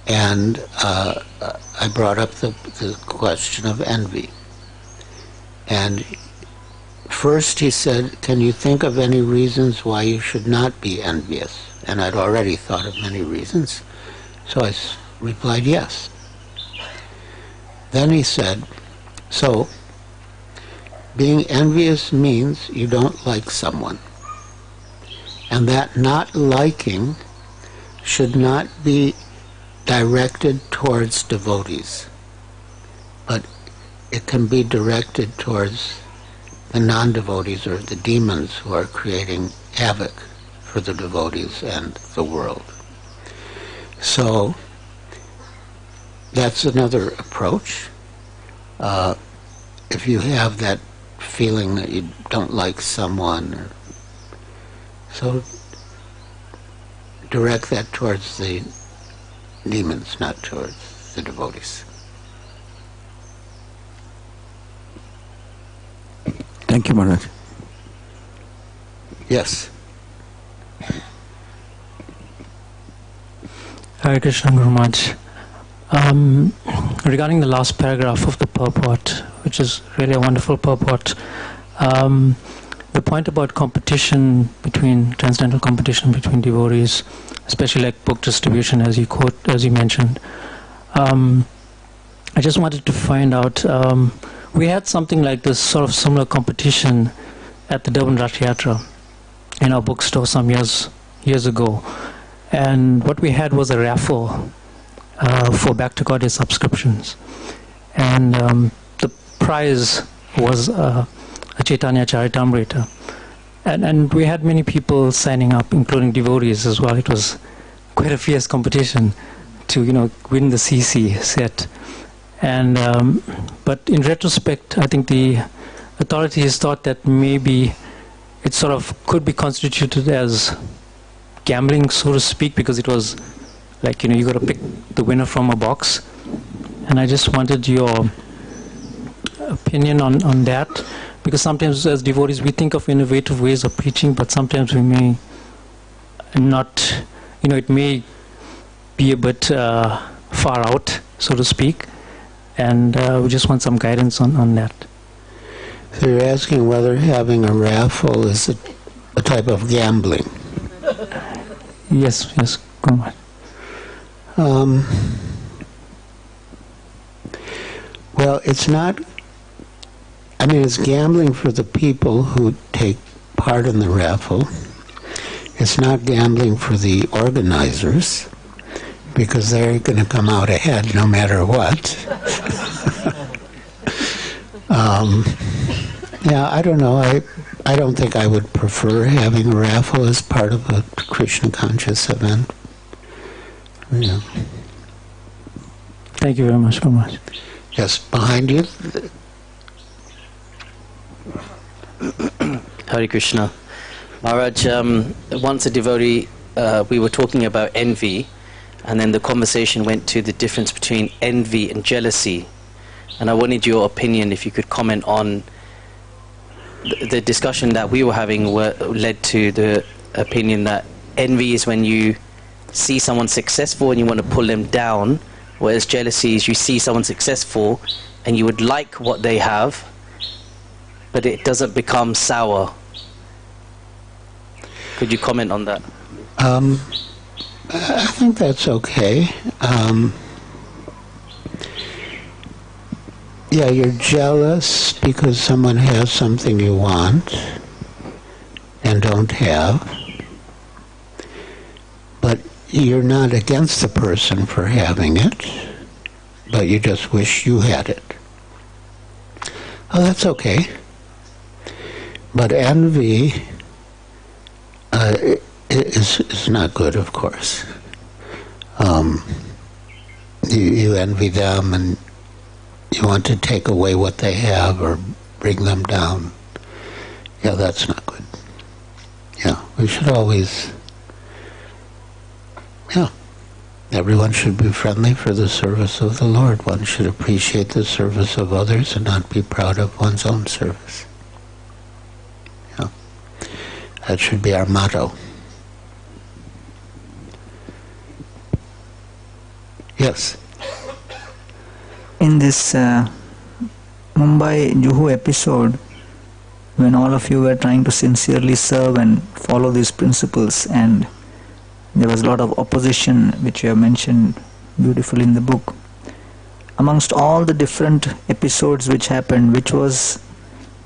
and I brought up the question of envy. And first he said, can you think of any reasons why you should not be envious? And I'd already thought of many reasons, so I replied yes. Then he said, so being envious means you don't like someone. And that not liking should not be directed towards devotees, but it can be directed towards the non-devotees or the demons who are creating havoc for the devotees and the world. So that's another approach. If you have that feeling that you don't like someone, so direct that towards the demons, not towards the devotees. Thank you, Maharaj. Yes. Hare Krishna, Guru Maharaj. Regarding the last paragraph of the purport, which is really a wonderful purport, the point about competition transcendental competition between devotees, especially like book distribution, as you mentioned. I just wanted to find out, we had something like this sort of similar competition at the Durban Rath Yatra in our bookstore some years ago. And what we had was a raffle for Back to Goddess subscriptions. And the prize was a Chaitanya Charitamrita. And we had many people signing up, including devotees as well. It was quite a fierce competition to, win the CC set. And but in retrospect, I think the authorities thought that maybe it sort of could be constituted as gambling, so to speak, because it was like, you got to pick the winner from a box. And I just wanted your opinion on that, because sometimes as devotees we think of innovative ways of preaching, but sometimes we may not, it may be a bit far out, so to speak, and we just want some guidance on that. So you're asking whether having a raffle is a type of gambling? Yes, go on. Well, it's not, it's gambling for the people who take part in the raffle. It's not gambling for the organizers, because they're going to come out ahead no matter what. Yeah, I don't know. I I don't think I would prefer having a raffle as part of a Krishna conscious event. Yeah. Thank you very much, Maharaj. Yes, behind you. Hare Krishna. Maharaj, once a devotee, we were talking about envy, and then the conversation went to the difference between envy and jealousy. And I wanted your opinion, if you could comment on the discussion that we were having led to the opinion that envy is when you see someone successful and you want to pull them down, whereas jealousy is you see someone successful and you would like what they have, but it doesn't become sour. Could you comment on that? I think that's okay. Yeah, you're jealous because someone has something you want and don't have, but you're not against the person for having it, but you just wish you had it. Oh, that's okay. But envy is not good, of course. You envy them and you want to take away what they have or bring them down. Yeah, that's not good. Yeah, we should always, everyone should be friendly for the service of the Lord. One should appreciate the service of others and not be proud of one's own service. Yeah, that should be our motto. Yes. In this Mumbai-Juhu episode, when all of you were trying to sincerely serve and follow these principles, and there was a lot of opposition, which you have mentioned beautifully in the book, amongst all the different episodes which happened, which was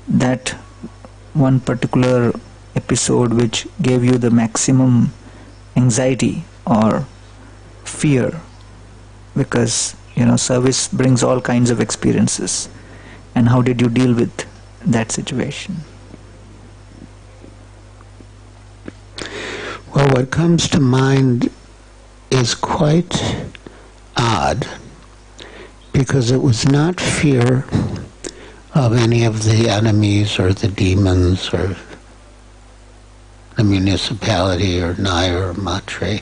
that one particular episode which gave you the maximum anxiety or fear? Because service brings all kinds of experiences. And how did you deal with that situation? Well, what comes to mind is quite odd, because it was not fear of any of the enemies or the demons or the municipality or Nair or Matre,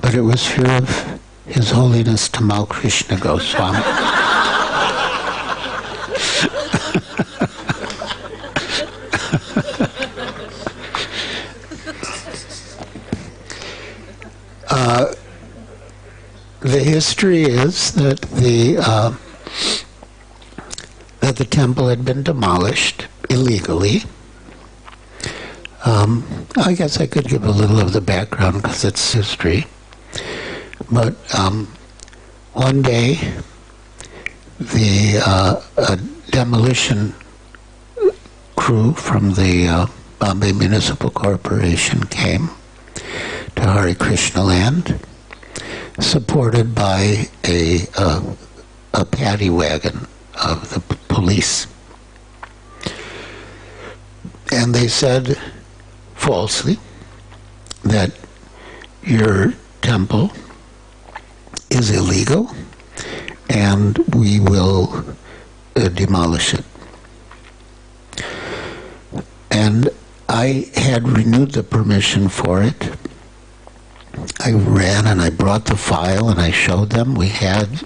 but it was fear of His Holiness Tamal Krishna Goswami. The history is that the temple had been demolished illegally. I guess I could give a little of the background because it's history. But one day, the demolition crew from the Bombay Municipal Corporation came to Hare Krishna land, supported by a paddy wagon of the police. And they said, falsely, that your temple is illegal and we will demolish it. And I had renewed the permission for it. I ran and I brought the file and I showed them we had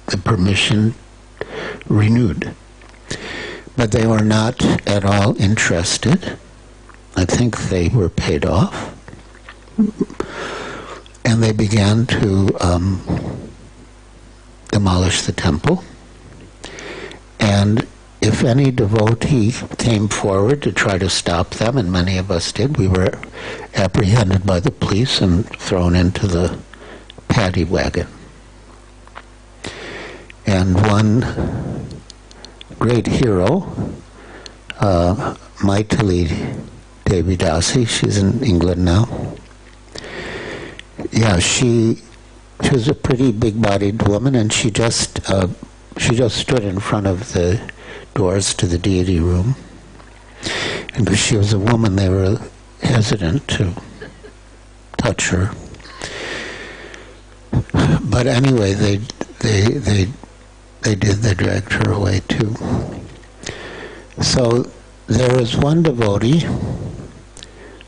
the permission renewed. But they were not at all interested. I think they were paid off. And they began to demolish the temple. And if any devotee came forward to try to stop them, and many of us did, we were apprehended by the police and thrown into the paddy wagon. And one great hero, Maithili Devi Dasi, she's in England now. Yeah, she was a pretty big-bodied woman, and she just stood in front of the doors to the deity room, And because she was a woman, they were hesitant to touch her. But anyway, they dragged her away too. So there was one devotee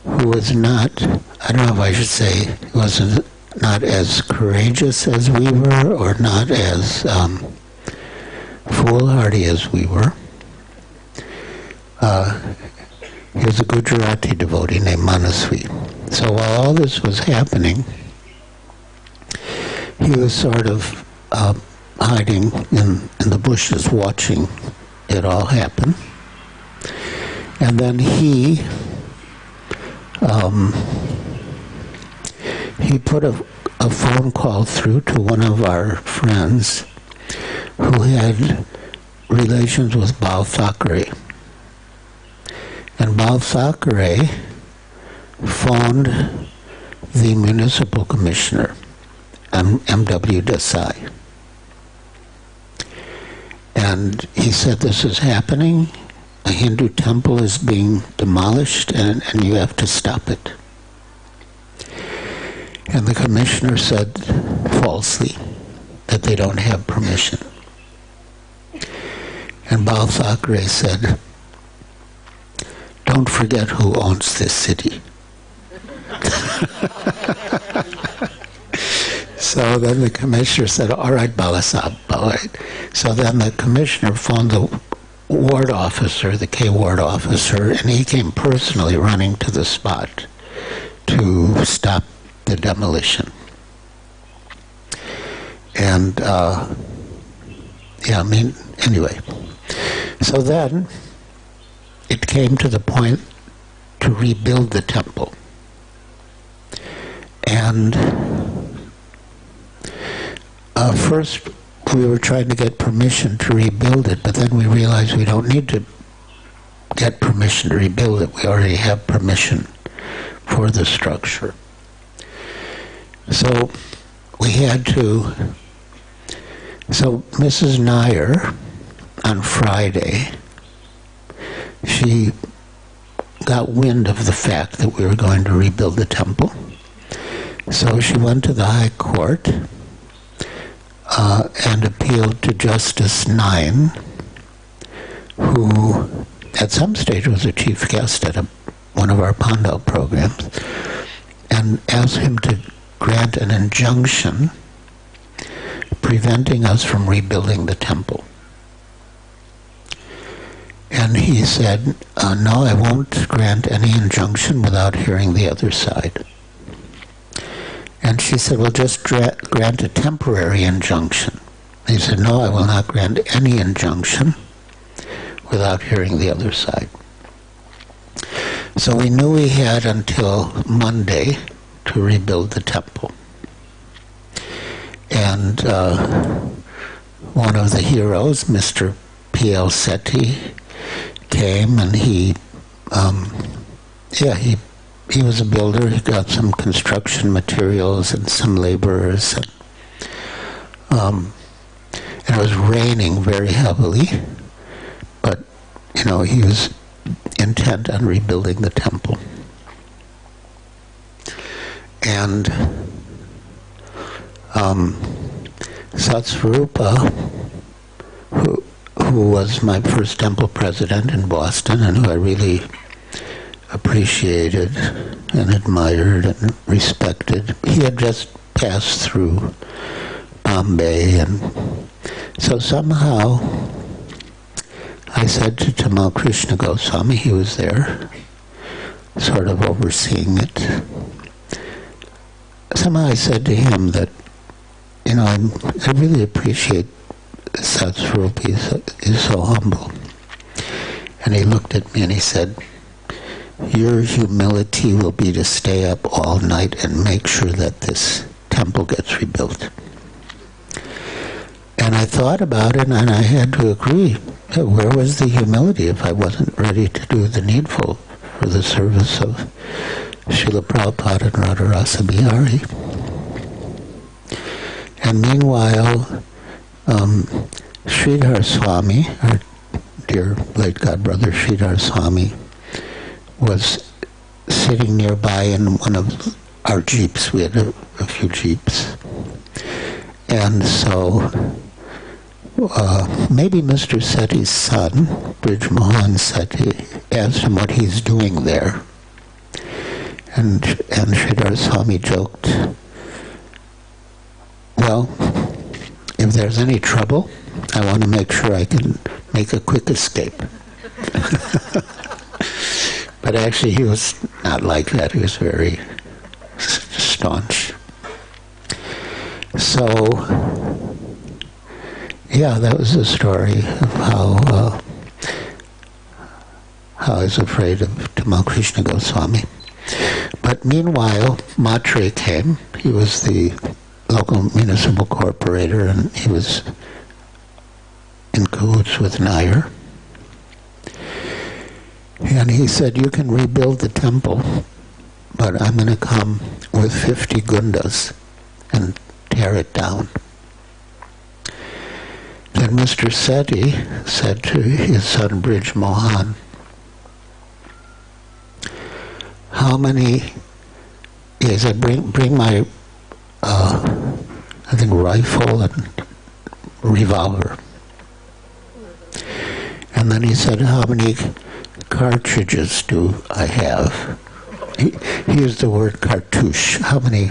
who was not, I don't know if I should say, wasn't not as courageous as we were, or not as foolhardy as we were. He was a Gujarati devotee named Manasvi. So while all this was happening, he was sort of hiding in the bushes watching it all happen. And then he put a phone call through to one of our friends who had relations with Bal Thackeray. And Bal Thackeray phoned the municipal commissioner, M.W. Desai. And he said, this is happening, a Hindu temple is being demolished, and you have to stop it. And the commissioner said, falsely, that they don't have permission. And Bal Thackeray said, don't forget who owns this city. So then the commissioner said, all right, Balasab, all right. So then the commissioner phoned the ward officer, the K ward officer, and he came personally running to the spot to stop the demolition. And, anyway. So then it came to the point to rebuild the temple. And first we were trying to get permission to rebuild it, but then we realized we don't need to get permission to rebuild it. We already have permission for the structure. So we had to, so Mrs. Nair on Friday, she got wind of the fact that we were going to rebuild the temple. So she went to the High Court and appealed to Justice Nine, who at some stage was a chief guest at one of our Pandal programs, and asked him to grant an injunction preventing us from rebuilding the temple. And he said, no, I won't grant any injunction without hearing the other side. And she said, well, just grant a temporary injunction. He said, no, I will not grant any injunction without hearing the other side. So we knew we had until Monday to rebuild the temple. And one of the heroes, Mr. P.L. Sethi, came, and he was a builder. He got some construction materials and some laborers. And it was raining very heavily, but, he was intent on rebuilding the temple. And Satsvarupa, who was my first temple president in Boston, and who I really appreciated and admired and respected. He had just passed through Bombay, and so somehow I said to Tamal Krishna Goswami, he was there, sort of overseeing it. Somehow I said to him that, I really appreciate Satsvarupa, he's so humble. And he looked at me and he said, your humility will be to stay up all night and make sure that this temple gets rebuilt. And I thought about it, and I had to agree. Where was the humility if I wasn't ready to do the needful for the service of Srila Prabhupada and Radharasa Bihari? And meanwhile, Sridhar Swami, our dear late godbrother Sridhar Swami, was sitting nearby in one of our jeeps. We had a few jeeps. And so maybe Mr. Sethi's son, Brij Mohan Sethi, asked him what he's doing there. And Sridhar Swami joked, well, if there's any trouble, I want to make sure I can make a quick escape. But actually he was not like that. He was very staunch. So, yeah, that was the story of how I was afraid of Tamal Krishna Goswami. But meanwhile, Matre came. He was the local municipal corporator, and he was in cahoots with Nair. And he said, you can rebuild the temple, but I'm going to come with 50 gundas and tear it down. Then Mr. Sethi said to his son Brij Mohan, how many, he said, bring my, I think, rifle and revolver. And then he said, how many cartridges do I have? He used the word cartouche. How many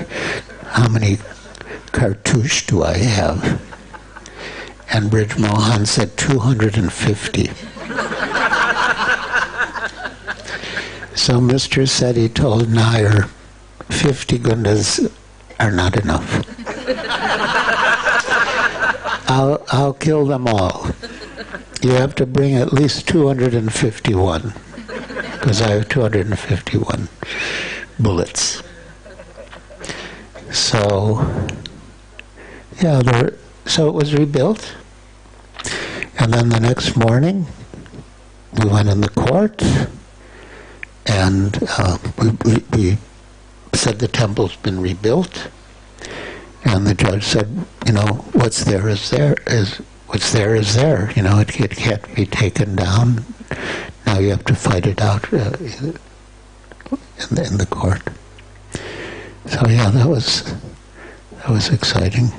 cartouche do I have? And Brij Mohan said 250. So Mr. Sethi told Nair, 50 gundas are not enough. I'll kill them all. You have to bring at least 251, because I have 251 bullets. So, yeah, so it was rebuilt. And then the next morning, we went in the court, and we said the temple's been rebuilt. And the judge said, you know, what's there is there. You know, it can't be taken down. Now you have to fight it out in the court. So yeah, that was exciting.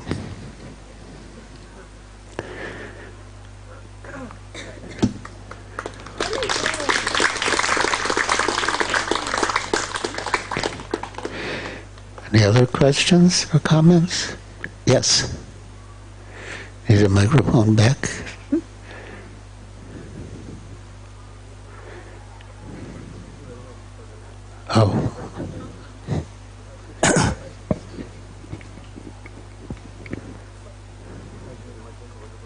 Any other questions or comments? Yes. Need a microphone back. Oh.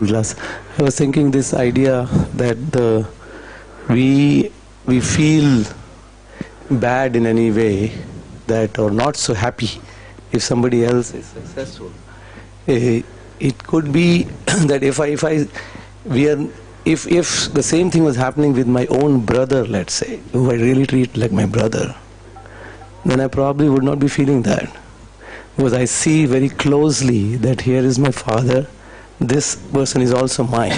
I was thinking this idea that we feel bad in any way, that or not so happy if somebody else is successful. It could be that if the same thing was happening with my own brother, let's say, who I really treat like my brother, then I probably would not be feeling that, because I see very closely that here is my father, this person is also mine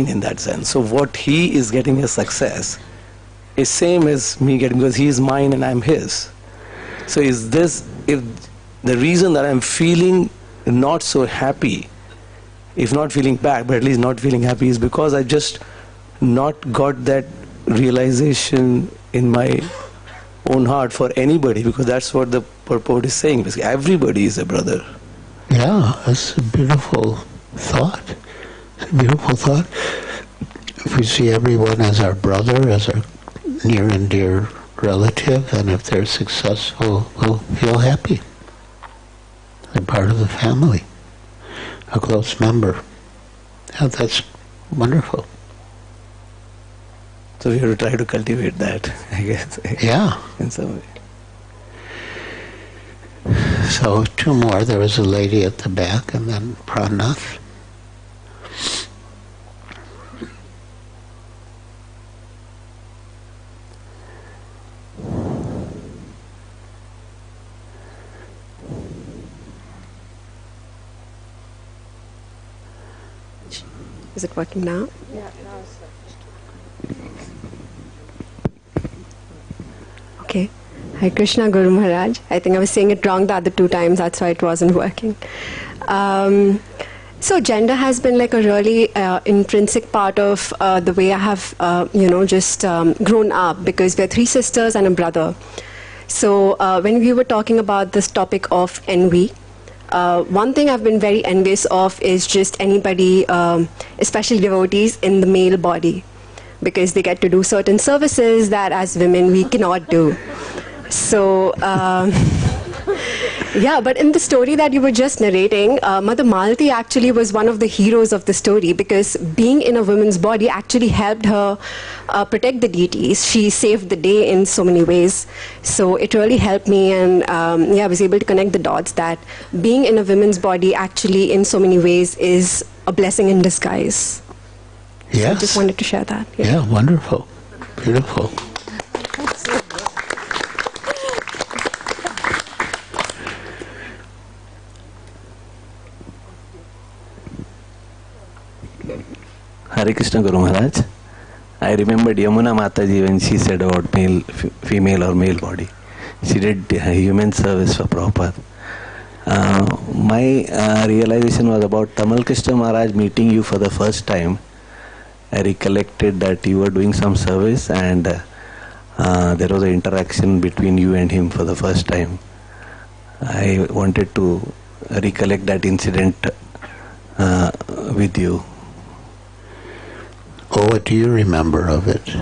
in that sense. So what he is getting as success is same as me getting, because he is mine and I'm his. So is this, if the reason that I'm feeling not so happy, if not feeling bad, but at least not feeling happy, is because I just not got that realization in my own heart for anybody, because that's what the purport is saying. Basically, everybody is a brother. Yeah, that's a beautiful thought. It's a beautiful thought. If we see everyone as our brother, as our near and dear relative, and if they're successful, we'll feel happy. They're part of the family, a close member. Yeah, that's wonderful. So we have to try to cultivate that, I guess. Yeah. In some way. So two more. There was a lady at the back, and then Pranath. Is it working now? Okay. Hare Krishna Guru Maharaj. I think I was saying it wrong the other 2 times, that's why it wasn't working. So gender has been like a really intrinsic part of the way I have, just grown up, because we're 3 sisters and a brother. So when we were talking about this topic of envy, one thing I've been very envious of is just anybody, especially devotees, in the male body, because they get to do certain services that as women we cannot do. So, yeah, but in the story that you were just narrating, Mother Malati actually was one of the heroes of the story, because being in a woman's body actually helped her protect the deities. She saved the day in so many ways. So it really helped me, and I was able to connect the dots that being in a woman's body actually in so many ways is a blessing in disguise. Yes. So I just wanted to share that. Yeah, wonderful. Beautiful. Hare Krishna Guru Maharaj. I remembered Yamuna Mataji when she said about male, female or male body. She did human service for Prabhupada. My realization was about Tamal Krishna Maharaj meeting you for the first time. I recollected that you were doing some service, and there was an interaction between you and him for the first time. I wanted to recollect that incident with you. Oh, what do you remember of it?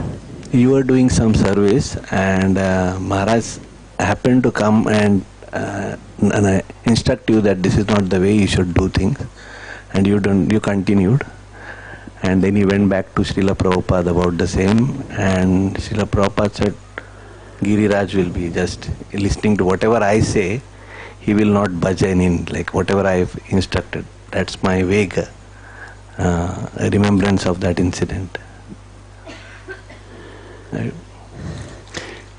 You were doing some service, and Maharaj happened to come and instruct you that this is not the way you should do things, and you continued. And then he went back to Srila Prabhupada about the same, and Srila Prabhupada said, Giriraj will be just listening to whatever I say, he will not budge in, like whatever I have instructed. That's my vague remembrance of that incident.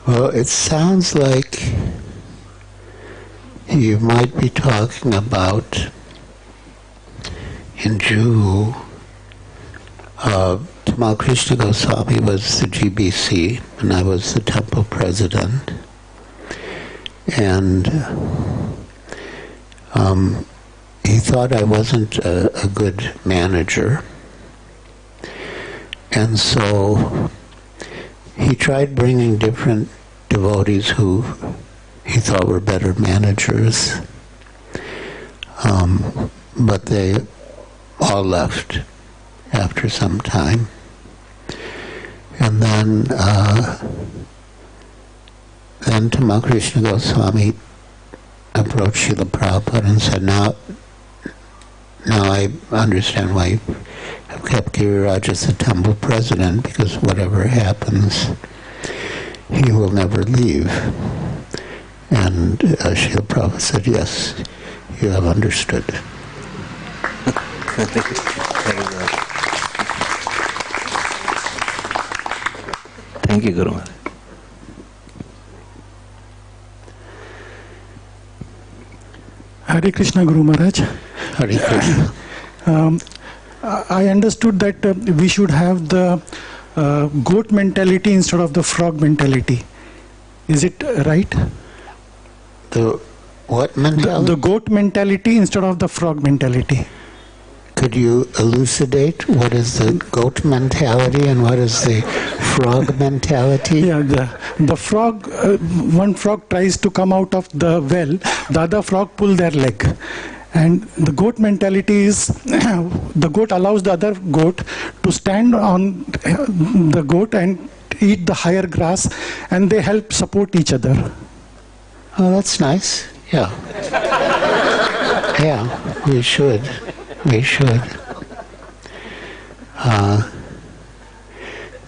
Well, it sounds like you might be talking about in Juhu. Tamal Krishna Goswami was the GBC, and I was the temple president. And he thought I wasn't a good manager. And so he tried bringing different devotees who he thought were better managers. But they all left after some time. And then Tamal Krishna Goswami approached Srila Prabhupada and said, now I understand why you have kept Giriraj as the temple president, because whatever happens, he will never leave. And Srila Prabhupada said, yes, you have understood. Thank you. Thank you, Guru Maharaj. Hare Krishna Guru Maharaj. Hare Krishna. I understood that we should have the goat mentality instead of the frog mentality. Is it right? The what mentality? The goat mentality instead of the frog mentality. Could you elucidate what is the goat mentality and what is the frog mentality? Yeah, the frog, one frog tries to come out of the well, the other frog pull their leg. And the goat mentality is, the goat allows the other goat to stand on the goat and eat the higher grass, and they help support each other. Oh, that's nice. Yeah. Yeah, we should. We should.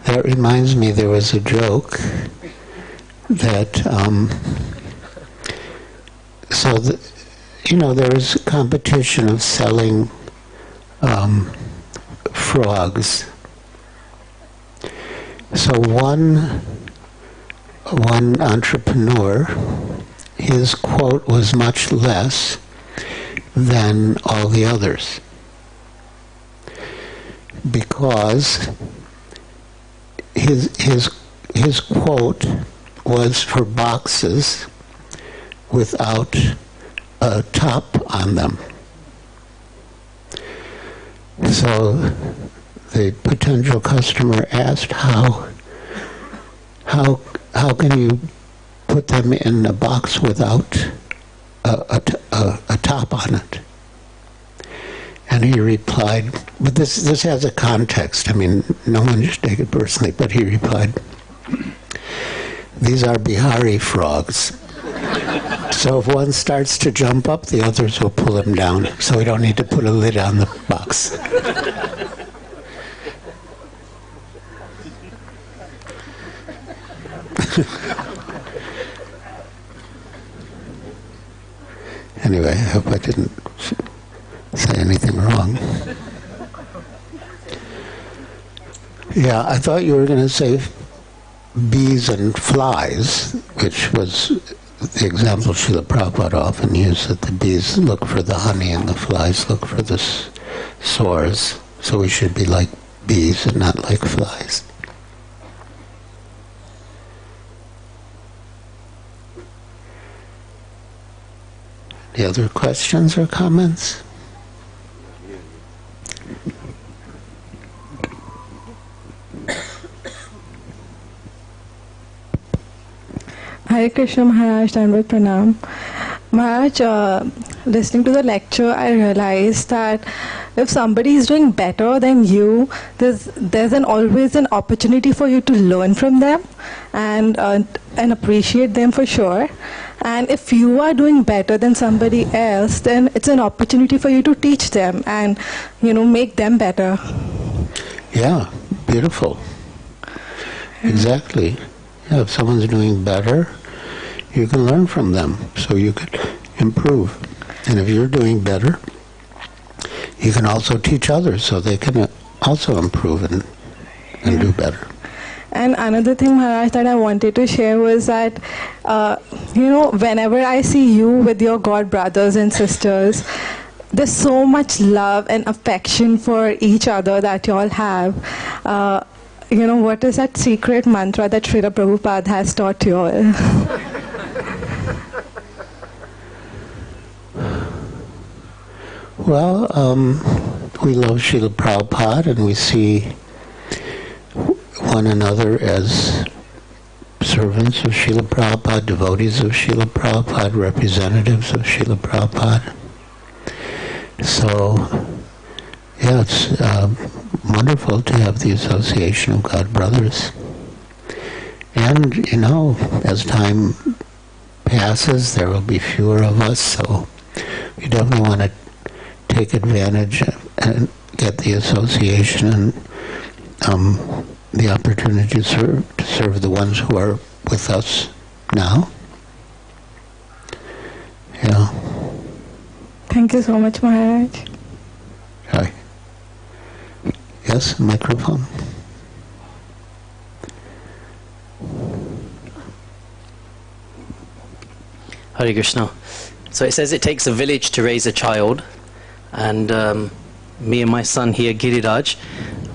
That reminds me, there was a joke that, there was a competition of selling frogs. So one entrepreneur, his quote was much less than all the others, because his quote was for boxes without a top on them. So the potential customer asked, how can you put them in a box without a top on it? And he replied, but this has a context. I mean, no one should take it personally, but he replied, these are Bihari frogs. So if one starts to jump up, the others will pull him down. So we don't need to put a lid on the box. Anyway, I hope I didn't say anything wrong. Yeah, I thought you were going to say bees and flies, which was the example Srila Prabhupada often used, that the bees look for the honey and the flies look for the sores. So we should be like bees and not like flies. Any other questions or comments? Hare Krishna Maharaj, Dandavat Pranam. Maharaj, listening to the lecture, I realized that if somebody is doing better than you, there's always an opportunity for you to learn from them and appreciate them for sure. And if you are doing better than somebody else, then it's an opportunity for you to teach them and, make them better. Yeah, beautiful. Exactly. Yeah, if someone's doing better, you can learn from them, so you can improve. And if you're doing better, you can also teach others, so they can also improve and do better. And another thing, Maharaj, that I wanted to share was that, whenever I see you with your God brothers and sisters, there's so much love and affection for each other that you all have. What is that secret mantra that Srila Prabhupada has taught you all? Well, we love Srila Prabhupada and we see one another as servants of Srila Prabhupada, devotees of Srila Prabhupada, representatives of Srila Prabhupada. So, yeah, it's wonderful to have the association of God brothers. And, as time passes, there will be fewer of us, so we definitely want to take advantage and get the association and the opportunity to serve the ones who are with us now. Yeah. Thank you so much, Maharaj. Hi. Yes, microphone. Hare Krishna. So it says it takes a village to raise a child, and me and my son here, Giriraj,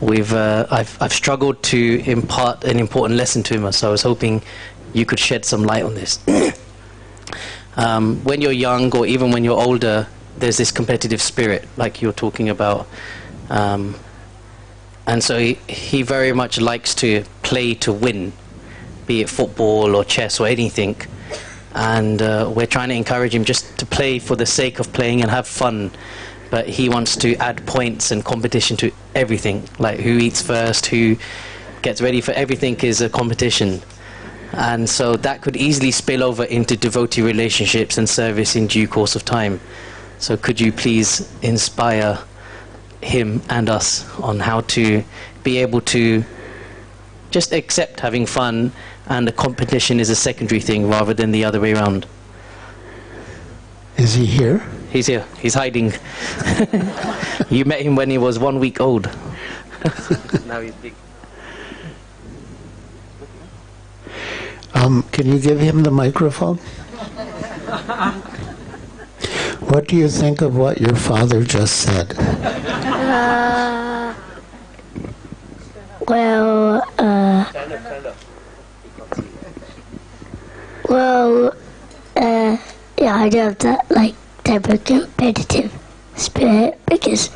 I've struggled to impart an important lesson to him. So I was hoping you could shed some light on this. When you're young, or even when you're older, there's this competitive spirit, like you're talking about. And so he very much likes to play to win, be it football or chess or anything. And we're trying to encourage him just to play for the sake of playing and have fun. But he wants to add points and competition to everything, like who eats first, who gets ready for everything is a competition. And so that could easily spill over into devotee relationships and service in due course of time. So could you please inspire him and us on how to be able to just accept having fun, and the competition is a secondary thing rather than the other way around. Is he here? He's here. He's hiding. You met him when he was 1 week old. Now he's big. Can you give him the microphone? What do you think of what your father just said? Well, yeah, I do have that, like, type of competitive spirit because,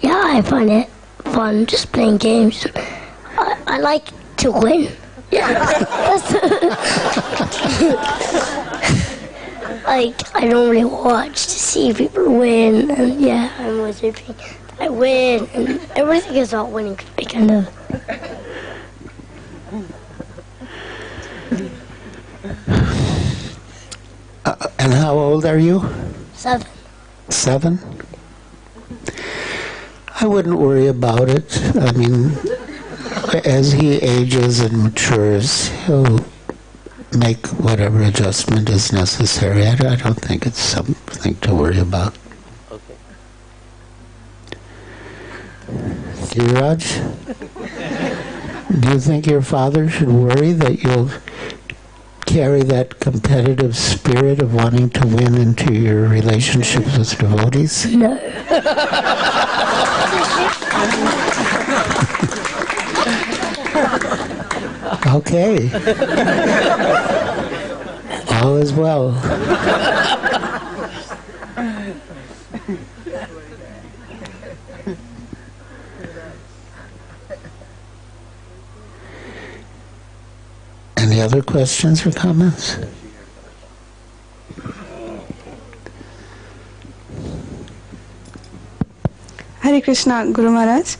yeah, I find it fun just playing games. I like to win. Yeah. Like, I don't really watch to see people win, and yeah, I'm always hoping I win, and everything is about winning could be kind of... And how old are you? 7. 7? I wouldn't worry about it. I mean, as he ages and matures, he'll make whatever adjustment is necessary. I don't think it's something to worry about. Okay. Dhiraj, do you think your father should worry that you'll carry that competitive spirit of wanting to win into your relationships with devotees? No. Okay. All is well. Any other questions or comments? Hare Krishna, Guru Maharaj.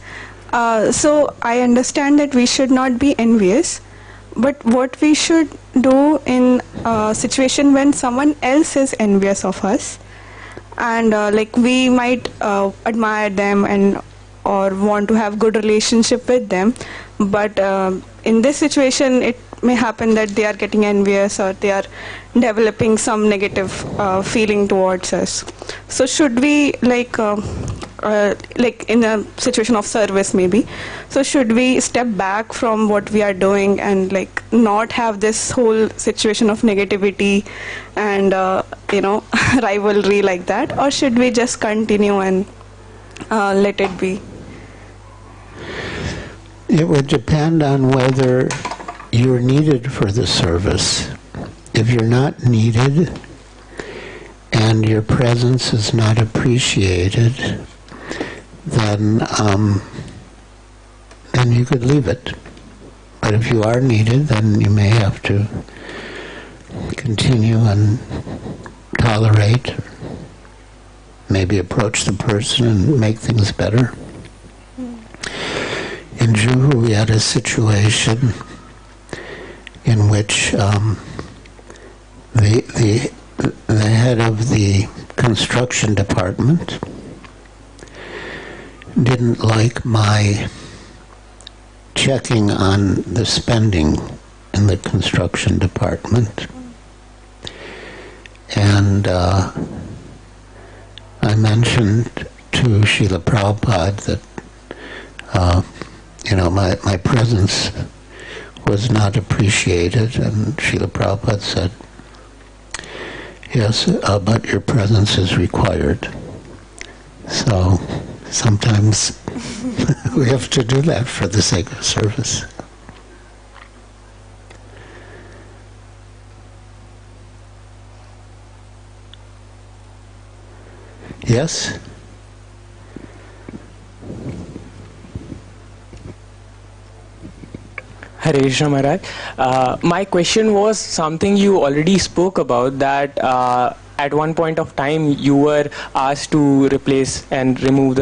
So I understand that we should not be envious, but what we should do in a situation when someone else is envious of us, and like we might admire them and or want to have good relationship with them, but in this situation it may happen that they are getting envious or they are developing some negative feeling towards us. So should we like in a situation of service maybe, so should we step back from what we are doing and like not have this whole situation of negativity and rivalry like that, or should we just continue and let it be? It would depend on whether you're needed for the service. If you're not needed and your presence is not appreciated, then you could leave it. But if you are needed, then you may have to continue and tolerate, maybe approach the person and make things better. In Juhu, we had a situation in which the head of the construction department didn't like my checking on the spending in the construction department. And I mentioned to Srila Prabhupada that my presence was not appreciated, and Srila Prabhupada said, yes, but your presence is required. So sometimes we have to do that for the sake of service. Yes? Hare Krishna Maharaj. My question was something you already spoke about, that at one point of time you were asked to replace and remove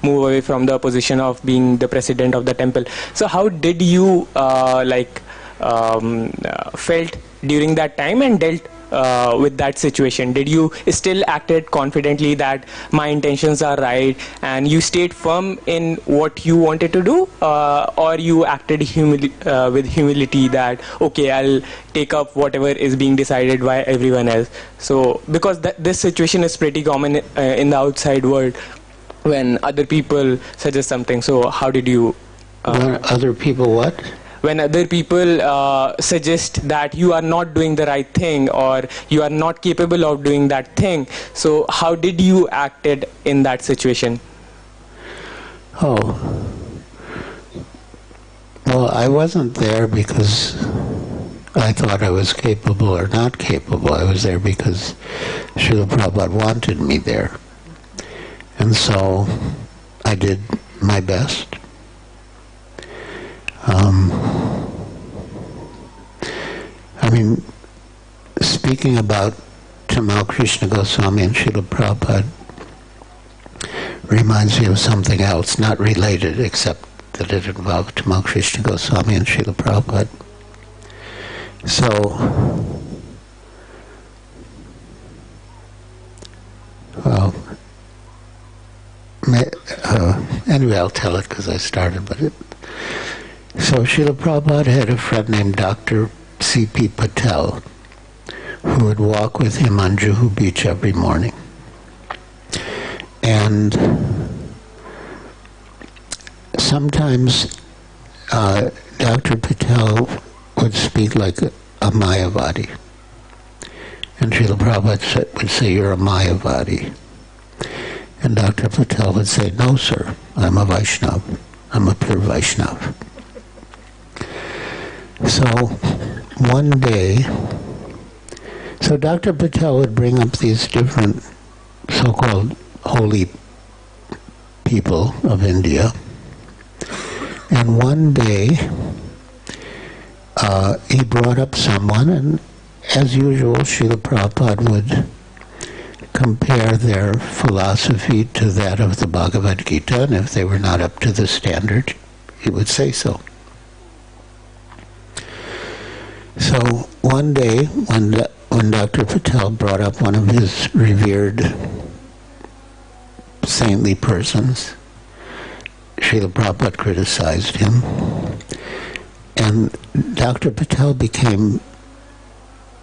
move away from the position of being the president of the temple. So how did you felt during that time and dealt with that situation? Did you still acted confidently that my intentions are right and you stayed firm in what you wanted to do, or you acted with humility that okay, I'll take up whatever is being decided by everyone else? So because this situation is pretty common in the outside world when other people suggest something. So how did you when other people what? When other people suggest that you are not doing the right thing or you are not capable of doing that thing, so how did you acted in that situation? Oh, well, I wasn't there because I thought I was capable or not capable. I was there because Srila Prabhupada wanted me there. And so I did my best. I mean, speaking about Tamal Krishna Goswami and Srila Prabhupada reminds me of something else, not related except that it involved Tamal Krishna Goswami and Srila Prabhupada. So, well, anyway, I'll tell it because I started, so Srila Prabhupada had a friend named Dr. C.P. Patel who would walk with him on Juhu Beach every morning. And sometimes Dr. Patel would speak like a Mayavadi. And Srila Prabhupada would say, "You're a Mayavadi." And Dr. Patel would say, "No, sir, I'm a Vaishnava. I'm a pure Vaishnava." So one day, so Dr. Patel would bring up these different so-called holy people of India. And one day, he brought up someone, and as usual, Srila Prabhupada would compare their philosophy to that of the Bhagavad Gita, and if they were not up to the standard, he would say so. So one day, when Dr. Patel brought up one of his revered saintly persons, Srila Prabhupada criticized him, and Dr. Patel became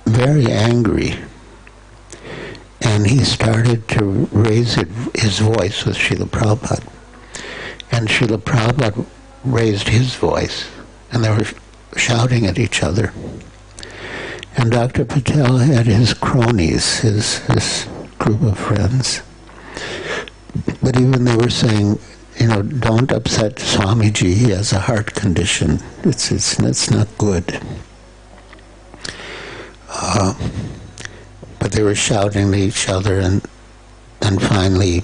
very angry, and he started to raise his voice with Srila Prabhupada. And Srila Prabhupada raised his voice, and they were shouting at each other. And Dr. Patel had his cronies, his group of friends. But even they were saying, don't upset Swamiji, he has a heart condition. It's not good. But they were shouting at each other, and finally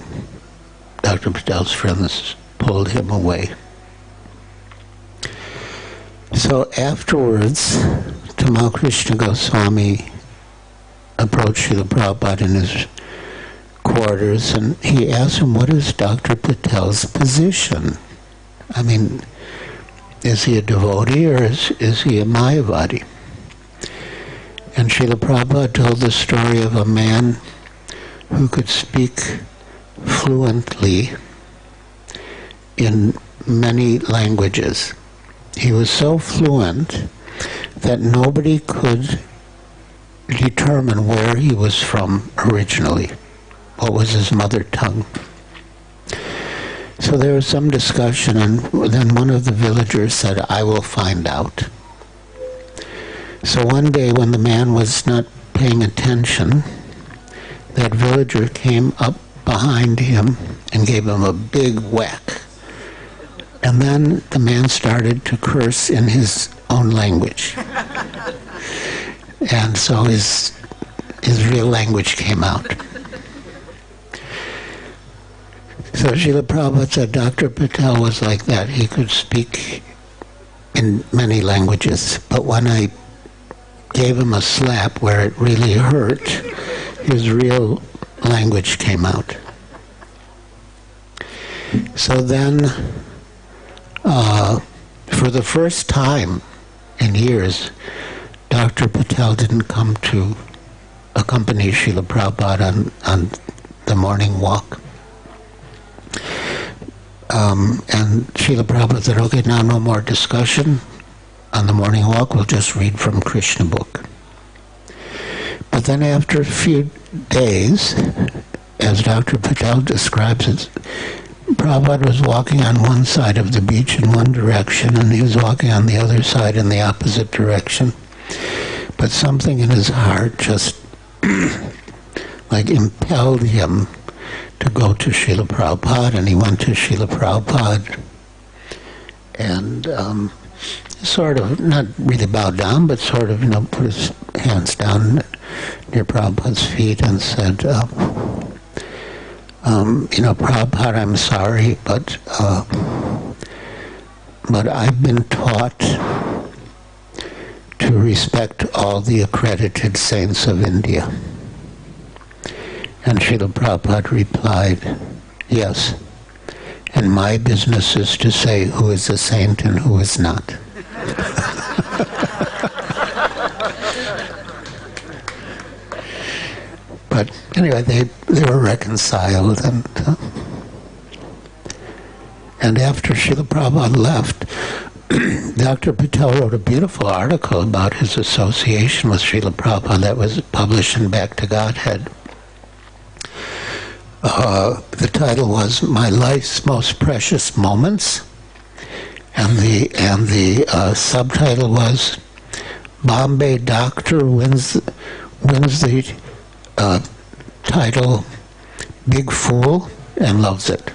Dr. Patel's friends pulled him away. So afterwards, Tamal Krishna Goswami approached Srila Prabhupada in his quarters, and he asked him, what is Dr. Patel's position? I mean, is he a devotee or is he a Mayavadi? And Srila Prabhupada told the story of a man who could speak fluently in many languages. He was so fluent that nobody could determine where he was from originally, what was his mother tongue. So there was some discussion, and then one of the villagers said, "I will find out." So one day when the man was not paying attention, that villager came up behind him and gave him a big whack. And then the man started to curse in his own language. And so his real language came out. So Srila Prabhupada said Dr. Patel was like that. He could speak in many languages, but when I gave him a slap where it really hurt, his real language came out. So then, for the first time in years, Dr. Patel didn't come to accompany Srila Prabhupada on the morning walk. And Srila Prabhupada said, okay, now no more discussion on the morning walk, we'll just read from Krishna book. But then after a few days, as Dr. Patel describes it, Prabhupada was walking on one side of the beach in one direction, and he was walking on the other side in the opposite direction. But something in his heart just like impelled him to go to Srila Prabhupada, and he went to Srila Prabhupada, and sort of, not really bowed down, but sort of, put his hands down near Prabhupada's feet and said, Prabhupada, I'm sorry, but I've been taught to respect all the accredited saints of India. And Srila Prabhupada replied, yes, and my business is to say who is a saint and who is not. But anyway, they were reconciled, and after Srila Prabhupada left, Dr. Patel wrote a beautiful article about his association with Srila Prabhupada that was published in Back to Godhead. The title was "My Life's Most Precious Moments," and the subtitle was "Bombay Doctor wins the title Big Fool and loves it."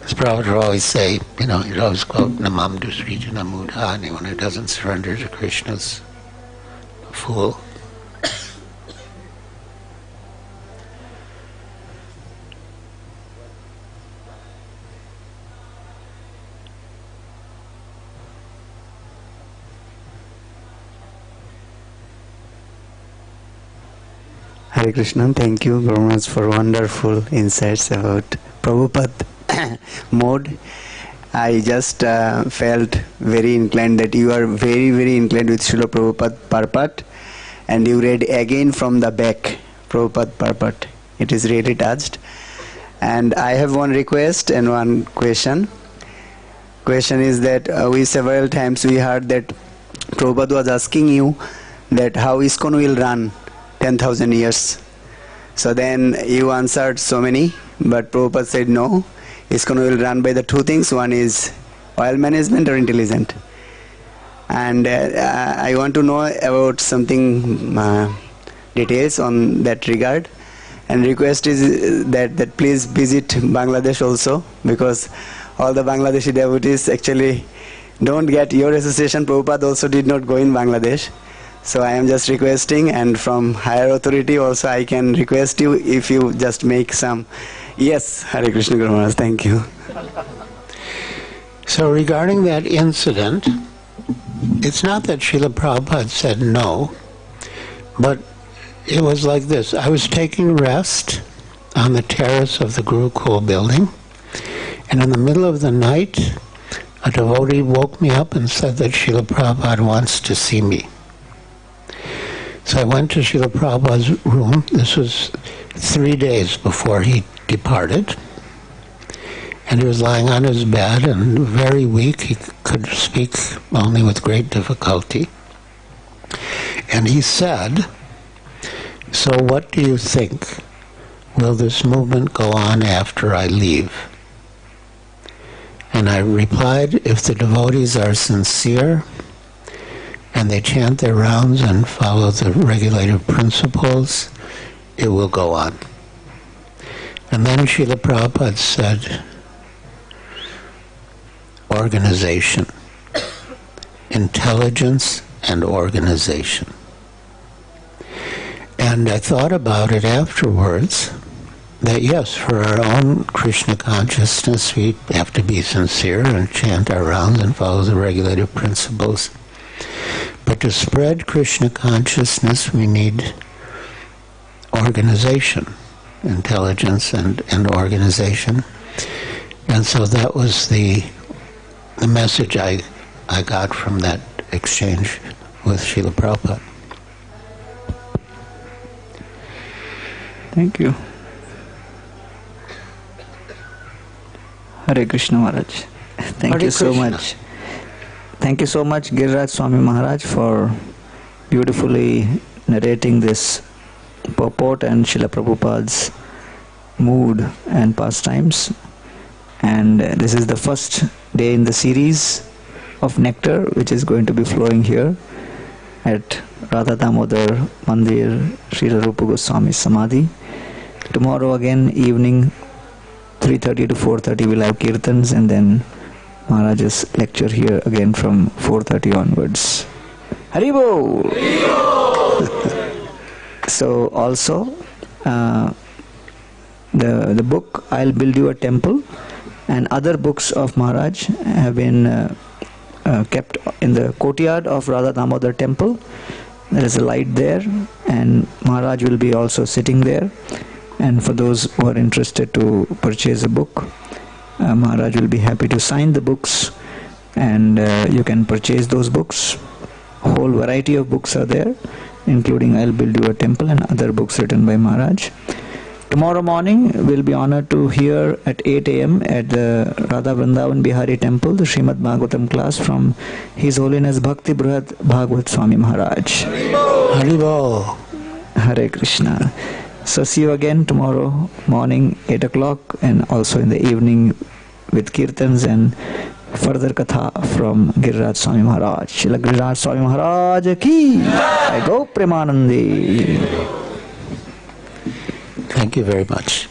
As Prabhupada would always say, he'd always quote "Namam Dusrita Namudha," anyone who doesn't surrender to Krishna's a fool. Hare Krishna, thank you Guru Maharaj for wonderful insights about Prabhupada mode. I just felt very inclined that you are very, very inclined with Srila Prabhupada Parpat, and you read again from the back Prabhupada Parpat. It is really touched. And I have one request and one question. Question is that we several times we heard that Prabhupada was asking you that how ISKCON will run 10,000 years. So then you answered so many, but Prabhupada said no, ISKCON will run by the two things. One is oil management or intelligent. And I want to know about something details on that regard. And request is that please visit Bangladesh also, because all the Bangladeshi devotees actually don't get your association. Prabhupada also did not go in Bangladesh. So I am just requesting, and from higher authority also I can request you if you just make some. Yes, Hare Krishna Guru Maharaj, thank you. So regarding that incident, it's not that Srila Prabhupada said no, but it was like this. I was taking rest on the terrace of the Gurukul building, and in the middle of the night, a devotee woke me up and said that Srila Prabhupada wants to see me. So I went to Srila Prabhupada's room. This was 3 days before he departed. And he was lying on his bed and very weak. He could speak only with great difficulty. And he said, "So what do you think? Will this movement go on after I leave?" And I replied, if the devotees are sincere, and they chant their rounds and follow the regulative principles, it will go on. And then Srila Prabhupada said, organization, intelligence and organization. And I thought about it afterwards, that yes, for our own Krishna consciousness, we have to be sincere and chant our rounds and follow the regulative principles. But to spread Krishna consciousness, we need organization, intelligence and organization. And so that was the message I got from that exchange with Srila Prabhupada. Thank you. Hare Krishna Maharaj. Thank you so much. Thank you so much, Giriraj Swami Maharaj, for beautifully narrating this purport and Srila Prabhupada's mood and pastimes. And this is the first day in the series of nectar, which is going to be flowing here at Radha Damodar Mandir, Srila Rupa Goswami Samadhi. Tomorrow again, evening, 3:30 to 4:30, we'll have kirtans, and then Maharaj's lecture here again from 4:30 onwards. Haribo! So also, the book I'll Build You a Temple and other books of Maharaj have been kept in the courtyard of Radha Damodar temple. There is a light there, and Maharaj will be also sitting there. And for those who are interested to purchase a book, Maharaj will be happy to sign the books, and you can purchase those books. Whole variety of books are there, including I'll Build You a Temple and other books written by Maharaj. Tomorrow morning we'll be honored to hear at 8 a.m. at the Radha Vrindavan Bihari temple the Srimad Bhagavatam class from His Holiness Bhakti Bruhat Bhagavad Swami Maharaj. Haribo. Hare Krishna. So see you again tomorrow morning 8 o'clock and also in the evening with kirtans and further katha from Giriraj Swami Maharaj. Shila Giriraj Swami Maharaj ki I go Premanandi. Thank you very much.